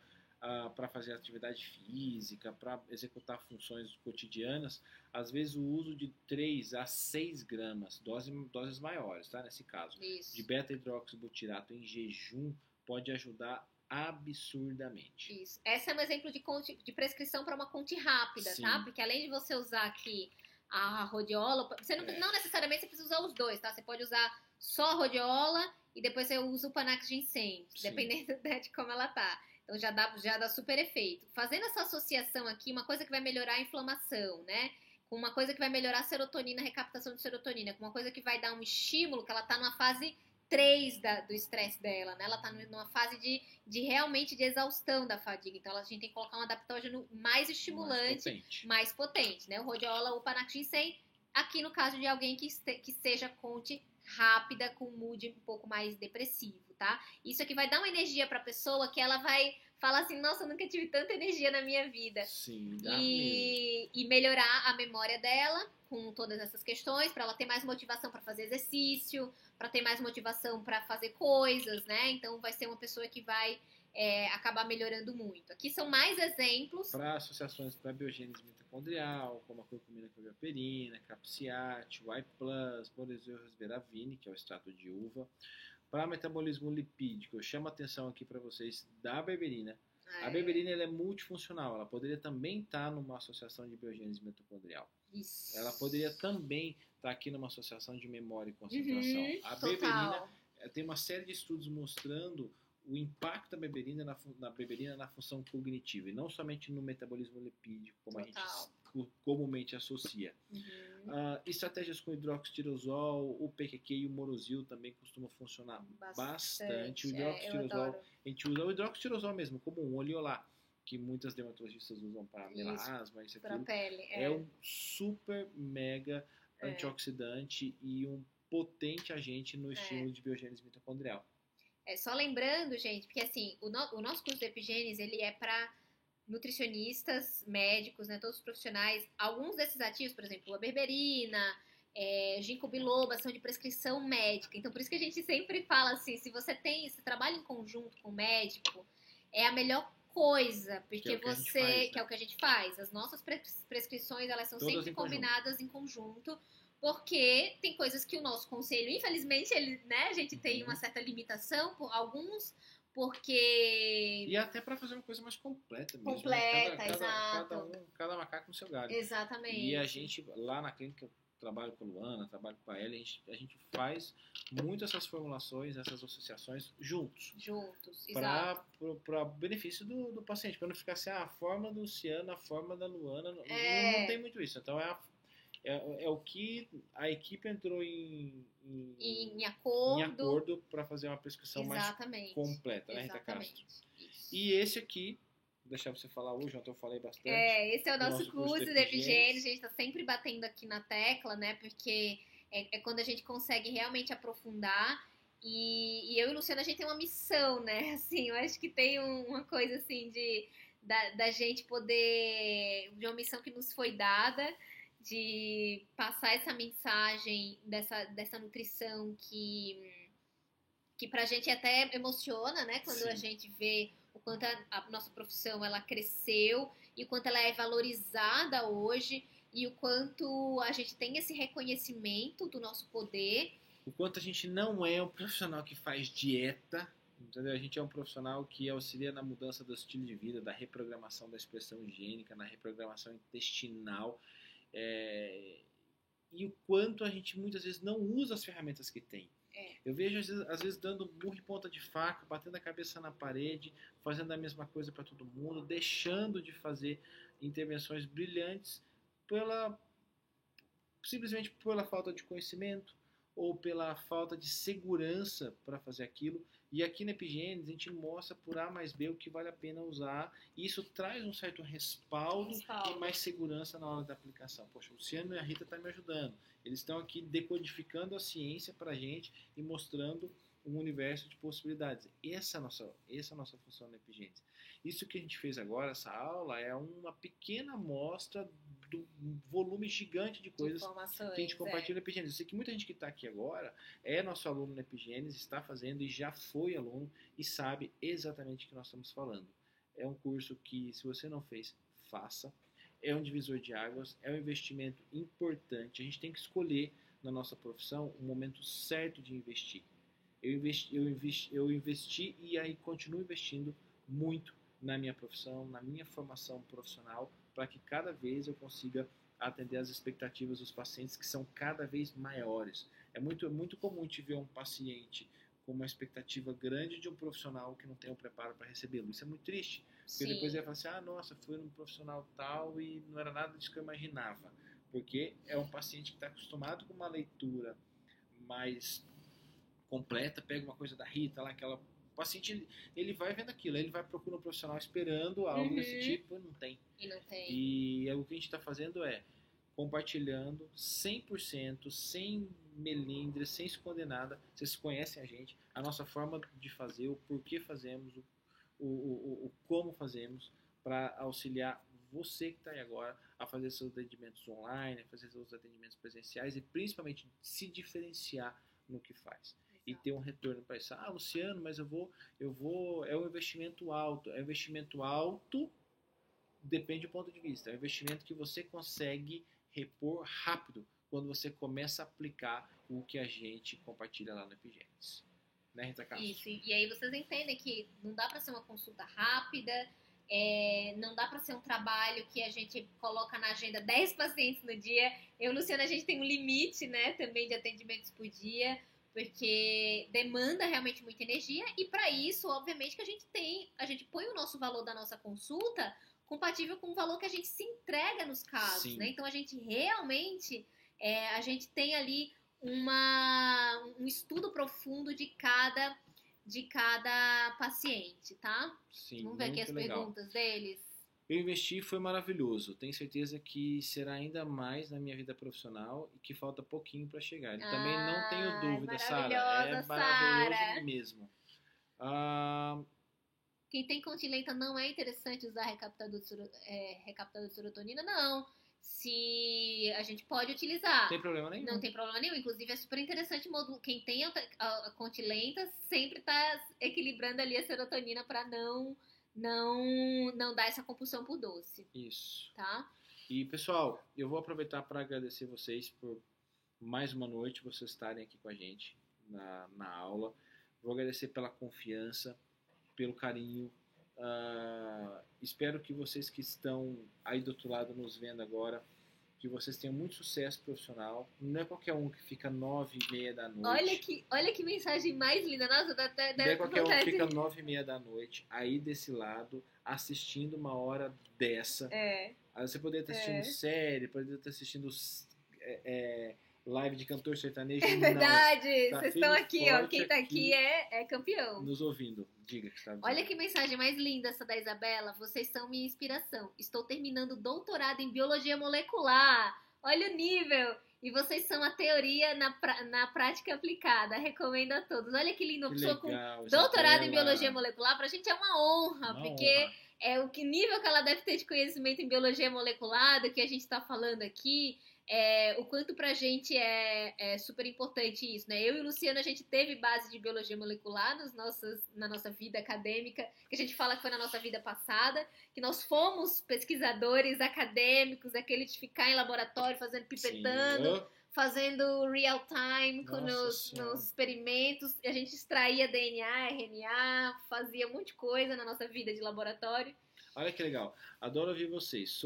para fazer atividade física, para executar funções cotidianas, às vezes o uso de 3 a 6 gramas, doses maiores, tá? Nesse caso, de beta-hidroxibutirato em jejum pode ajudar absurdamente. Isso. Esse é um exemplo de prescrição para uma conte rápida, tá? Porque além de você usar aqui a rhodiola, você não necessariamente você precisa usar os dois, tá? Você pode usar só a rhodiola e depois você usa o Panax Ginseng, dependendo de como ela tá. Então já dá super efeito. Fazendo essa associação aqui, uma coisa que vai melhorar a inflamação, né? Com uma coisa que vai melhorar a serotonina, a recaptação de serotonina, com uma coisa que vai dar um estímulo, que ela tá numa fase 3 do estresse dela, né? Ela tá numa fase de realmente de exaustão da fadiga. Então a gente tem que colocar um adaptógeno mais estimulante, mais potente, né? O rhodiola, o Panax Ginseng, aqui no caso de alguém que seja conte rápida, com mood um pouco mais depressivo, tá? Isso aqui vai dar uma energia pra pessoa que ela vai falar assim, nossa, eu nunca tive tanta energia na minha vida. Sim, dá mesmo. E melhorar a memória dela com todas essas questões, pra ela ter mais motivação pra fazer exercício, pra ter mais motivação pra fazer coisas, né? Então vai ser uma pessoa que vai acabar melhorando muito. Aqui são mais exemplos. Para associações para biogênese mitocondrial, como a curcumina com a perina, capsiate, Y+, Boresia resveravine, que é o extrato de uva. Para metabolismo lipídico, eu chamo a atenção aqui para vocês da berberina. A berberina ela é multifuncional, ela poderia também estar numa associação de biogênese mitocondrial. Isso. Ela poderia também estar aqui numa associação de memória e concentração. A berberina tem uma série de estudos mostrando o impacto da berberina na função cognitiva, e não somente no metabolismo lipídico, como a gente comumente associa. Estratégias com hidroxitirosol, o PQQ e o Morosil também costumam funcionar bastante. O hidroxitirosol, a gente usa o hidroxitirosol mesmo, como um oleolar, que muitas dermatologistas usam para melasma, isso aqui. Pele. É um super mega antioxidante e um potente agente no estímulo de biogênese mitocondrial. Só lembrando, gente, porque assim, o nosso curso de Epigênese, ele é para nutricionistas, médicos, né, todos os profissionais. Alguns desses ativos, por exemplo, a berberina, ginkgo biloba, são de prescrição médica. Então, por isso que a gente sempre fala assim, se você trabalha em conjunto com o médico, é a melhor coisa, porque que é o que a gente faz. As nossas prescrições, elas são sempre combinadas em conjunto, porque tem coisas que o nosso conselho, infelizmente, a gente tem uma certa limitação por alguns, porque... E até para fazer uma coisa mais completa mesmo. Completa, exato. Cada macaco no seu galho. Exatamente. E a gente, lá na clínica, eu trabalho com a Luana, trabalho com a Ellen, a gente faz muito essas formulações, essas associações juntos. Para benefício do paciente, para não ficar assim, a forma do Luciano, a forma da Luana, não tem muito isso. Então é o que a equipe entrou em acordo para fazer uma prescrição mais completa, né, Rita Castro? Isso. E esse aqui, vou deixar você falar hoje, ontem eu falei bastante. Esse é o nosso curso de Epigênese, a gente está sempre batendo aqui na tecla, né, porque é quando a gente consegue realmente aprofundar. E eu e o Luciano, a gente tem uma missão, né, assim, eu acho que tem uma coisa assim da gente poder, de uma missão que nos foi dada, de passar essa mensagem dessa nutrição que pra gente até emociona, né? Quando a gente vê o quanto a nossa profissão ela cresceu e o quanto ela é valorizada hoje e o quanto a gente tem esse reconhecimento do nosso poder. O quanto a gente não é um profissional que faz dieta, entendeu? A gente é um profissional que auxilia na mudança do estilo de vida, da reprogramação da expressão higiênica, na reprogramação intestinal. E o quanto a gente muitas vezes não usa as ferramentas que tem. Eu vejo às vezes dando murro em ponta de faca, batendo a cabeça na parede, fazendo a mesma coisa para todo mundo, deixando de fazer intervenções brilhantes simplesmente pela falta de conhecimento ou pela falta de segurança para fazer aquilo. E aqui na Epigênese a gente mostra por A mais B o que vale a pena usar, e isso traz um certo respaldo e mais segurança na hora da aplicação. Poxa, o Luciano e a Rita estão me ajudando. Eles estão aqui decodificando a ciência para a gente e mostrando um universo de possibilidades. Essa é a nossa função na Epigênese. Isso que a gente fez agora, essa aula, é uma pequena amostra do volume gigante de coisas que a gente compartilha na Epigênese. Eu sei que muita gente que está aqui agora é nosso aluno na Epigênese, está fazendo e já foi aluno e sabe exatamente o que nós estamos falando. É um curso que, se você não fez, faça. É um divisor de águas, é um investimento importante. A gente tem que escolher na nossa profissão o momento certo de investir. Eu investi e aí continuo investindo muito na minha profissão, na minha formação profissional, para que cada vez eu consiga atender as expectativas dos pacientes, que são cada vez maiores. É muito comum te ver um paciente com uma expectativa grande de um profissional que não tem o preparo para recebê-lo. Isso é muito triste, porque depois ele vai falar assim, nossa, fui num profissional tal e não era nada disso que eu imaginava. Porque é um paciente que está acostumado com uma leitura mais completa, pega uma coisa da Rita lá, aquela... O paciente, ele vai vendo aquilo, ele vai procurar um profissional esperando algo desse tipo e não tem. E o que a gente está fazendo é compartilhando 100%, sem melindre, sem esconder nada. Vocês conhecem a gente, a nossa forma de fazer, o porquê fazemos, o como fazemos, para auxiliar você que está aí agora a fazer seus atendimentos online, a fazer seus atendimentos presenciais e principalmente se diferenciar no que faz. E ter um retorno para isso. Luciano, mas eu vou, é um investimento alto. É um investimento alto, depende do ponto de vista. É um investimento que você consegue repor rápido quando você começa a aplicar o que a gente compartilha lá no Epigênese. Né, Rita Castro? Isso, e aí vocês entendem que não dá para ser uma consulta rápida, não dá para ser um trabalho que a gente coloca na agenda 10 pacientes no dia. Eu e o Luciano, a gente tem um limite, né, também de atendimentos por dia, porque demanda realmente muita energia, e para isso, obviamente, que a gente põe o nosso valor da nossa consulta compatível com o valor que a gente se entrega nos casos, né? Então a gente realmente a gente tem ali um estudo profundo de cada paciente, tá? Sim, vamos ver aqui as perguntas deles. Eu investi e foi maravilhoso. Tenho certeza que será ainda mais na minha vida profissional e que falta pouquinho para chegar. Também não tenho dúvida, Sara. É maravilhoso mesmo. Quem tem continência não é interessante usar recaptador de serotonina? Não. Se a gente pode utilizar. Não tem problema nenhum. Não tem problema nenhum. Inclusive, é super interessante. Quem tem a continência sempre tá equilibrando ali a serotonina para não dar essa compulsão por doce. Isso. Tá? E, pessoal, eu vou aproveitar para agradecer vocês por mais uma noite, vocês estarem aqui com a gente na aula. Vou agradecer pela confiança, pelo carinho. Espero que vocês que estão aí do outro lado nos vendo agora, que vocês tenham muito sucesso profissional. Não é qualquer um que fica 9h30 da noite. Olha que mensagem mais linda. Nossa, não é qualquer um que fica 9h30 da noite aí desse lado, assistindo uma hora dessa. Aí você poderia estar assistindo série, poderia estar assistindo live de cantor sertanejo. É verdade, tá vocês estão aqui, ó. Quem tá aqui é campeão. Nos ouvindo. Diga que está dizendo. Olha que mensagem mais linda essa da Isabela. Vocês são minha inspiração. Estou terminando doutorado em biologia molecular. Olha o nível. E vocês são a teoria na prática aplicada. Recomendo a todos. Olha que lindo. Uma pessoa com doutorado em biologia molecular. Pra gente é uma honra, porque é o que nível que ela deve ter de conhecimento em biologia molecular, do que a gente está falando aqui. O quanto pra gente é super importante isso, né? Eu e o Luciano, a gente teve base de biologia molecular na nossa vida acadêmica, que a gente fala que foi na nossa vida passada, que nós fomos pesquisadores acadêmicos, aquele de ficar em laboratório fazendo pipetando, fazendo real time nos experimentos, a gente extraía DNA, RNA, fazia um monte de coisa na nossa vida de laboratório. Olha que legal, adoro ouvir vocês.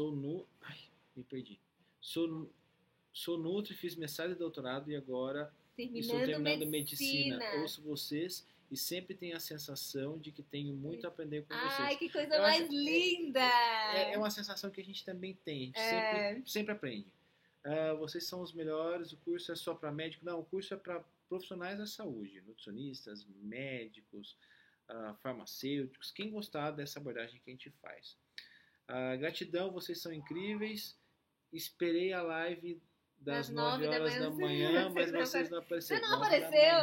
Me perdi. Sou nutri, fiz mestrado e doutorado e agora estou terminando medicina. Ouço vocês e sempre tenho a sensação de que tenho muito a aprender com vocês. Ai, que coisa mais linda! É uma sensação que a gente também tem, a gente sempre aprende. Vocês são os melhores, o curso é só para médico? Não, o curso é para profissionais da saúde, nutricionistas, médicos, farmacêuticos, quem gostar dessa abordagem que a gente faz. Gratidão, vocês são incríveis. Esperei a live das 9h da manhã, mas vocês não apareceram. Você não apareceu?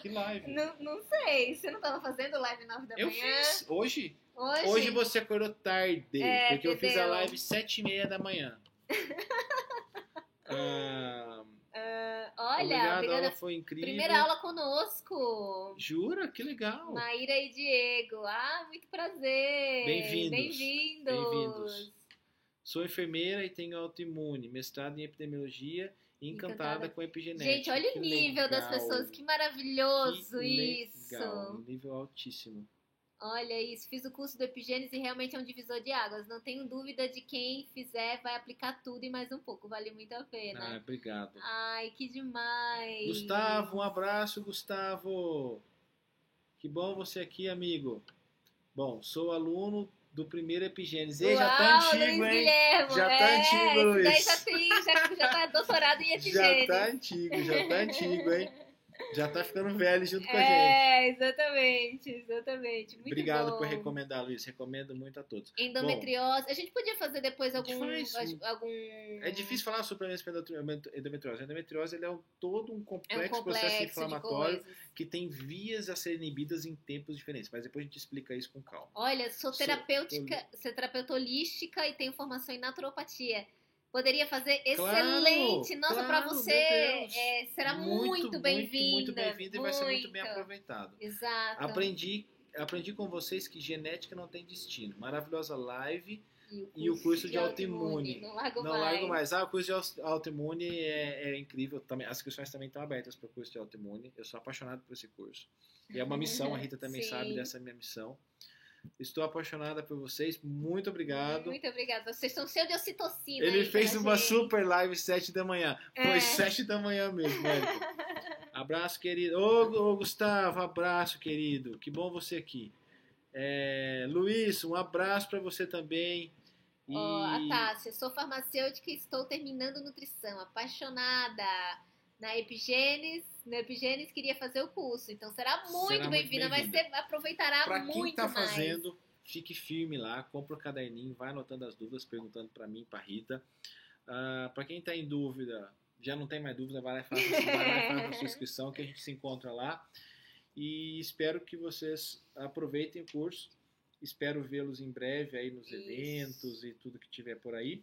Que live? Não sei. Você não estava fazendo live 9h da manhã? Eu fiz. Hoje você acordou tarde, porque eu fiz a live 7h30 da manhã. Olha, obrigado, a aula foi incrível. Primeira aula conosco. Jura? Que legal. Maíra e Diego. Muito prazer. Bem-vindos. Sou enfermeira e tenho autoimune, mestrado em epidemiologia e encantada com epigenética. Gente, olha o nível das pessoas, que maravilhoso isso. Um nível altíssimo. Olha isso, fiz o curso do Epigênese e realmente é um divisor de águas. Não tenho dúvida de quem fizer vai aplicar tudo e mais um pouco. Vale muito a pena. Obrigado. Ai, que demais. Gustavo, um abraço, Gustavo. Que bom você aqui, amigo. Bom, sou aluno do primeiro Epigênese. Uau, já tá antigo, Luiz hein? Guilherme, já tá antigo, Luiz. Daí já tá doutorado em Epigênese. Já tá antigo, hein? Já tá ficando velho junto com a gente. Exatamente. Muito Obrigado bom. por recomendar, Luiz. Recomendo muito a todos. Endometriose. Bom, a gente podia fazer depois algum... É difícil falar sobre a endometriose. A endometriose é todo um complexo processo inflamatório que tem vias a serem inibidas em tempos diferentes. Mas depois a gente explica isso com calma. Olha, sou terapeuta holística e tenho formação em naturopatia. Poderia fazer excelente. Nossa, para você será muito bem-vinda. Muito bem-vinda e vai ser muito bem aproveitado. Exato. Aprendi com vocês que genética não tem destino. Maravilhosa live e o curso de autoimune. Não largo mais. O curso de autoimune é incrível. Também, as inscrições também estão abertas para o curso de autoimune. Eu sou apaixonado por esse curso. E é uma missão, a Rita também sabe dessa minha missão. Estou apaixonada por vocês. Muito obrigado. Muito obrigada. Vocês estão cheios de ocitocina. Ele fez uma super live 7 da manhã. Foi 7 da manhã mesmo, Érico. Abraço, querido. Ô, Gustavo, abraço, querido. Que bom você aqui. Luiz, um abraço para você também. A Tássia, sou farmacêutica e estou terminando nutrição. Apaixonada. Na Epigênese, queria fazer o curso, então será muito bem-vinda, mas você aproveitará muito mais. Para quem está fazendo, fique firme lá, compra o caderninho, vai anotando as dúvidas, perguntando para mim, para Rita. Para quem está em dúvida, já não tem mais dúvida, vai lá e faça a sua inscrição, que a gente se encontra lá. e espero que vocês aproveitem o curso. Espero vê-los em breve aí nos eventos e tudo que tiver por aí.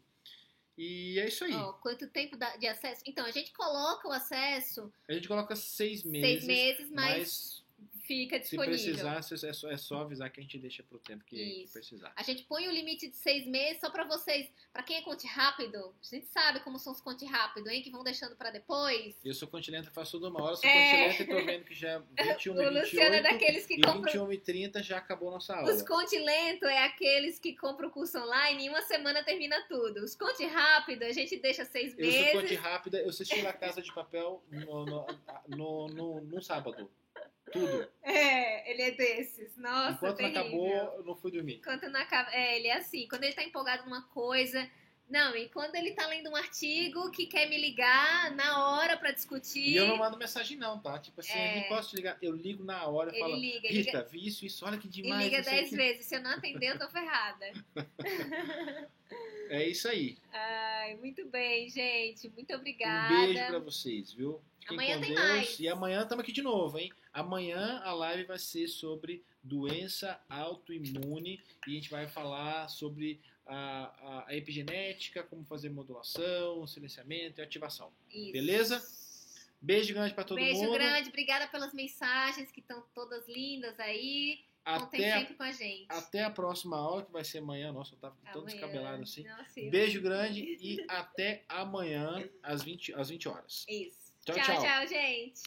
E é isso aí. Quanto tempo de acesso? Então, a gente coloca o acesso... A gente coloca 6 meses. 6 meses, mas fica disponível. Se precisar, é só avisar que a gente deixa pro tempo que precisar. A gente põe o limite de 6 meses só pra vocês. Pra quem é conte rápido, a gente sabe como são os conte rápido, hein? Que vão deixando pra depois. Eu sou continente, faço tudo uma hora. Sou continente e tô vendo que já 21 o Luciano é daqueles que compram... 21 e 30 já acabou nossa aula. Os conte lento é aqueles que compram o curso online e em uma semana termina tudo. Os conte rápido, a gente deixa 6 meses. Eu sou conte rápida, eu assisti La Casa de Papel no sábado. Tudo. Ele é desses. Nossa, enquanto terrível. não acabou, eu não fui dormir. Enquanto não acaba... ele é assim. Quando ele tá empolgado numa coisa... Não, e quando ele tá lendo um artigo que quer me ligar na hora pra discutir... E eu não mando mensagem não, tá? Tipo assim, eu nem posso te ligar. Eu ligo na hora e falo, Rita, vi isso, olha que demais. E liga 10 vezes. Se eu não atender, eu tô ferrada. É isso aí. Ai, muito bem, gente. Muito obrigada. Um beijo pra vocês, viu? Fiquem amanhã com tem Deus. mais. E amanhã estamos aqui de novo, hein? Amanhã a live vai ser sobre doença autoimune e a gente vai falar sobre a epigenética, como fazer modulação, silenciamento e ativação. Isso. Beleza? Beijo grande pra todo mundo. Beijo grande. Obrigada pelas mensagens que estão todas lindas aí. Contem sempre com a gente. Até a próxima aula, que vai ser amanhã. Nossa, eu tava todo descabelado assim. Nossa, beijo grande e até amanhã às 20 horas. Isso. Tchau, tchau, gente.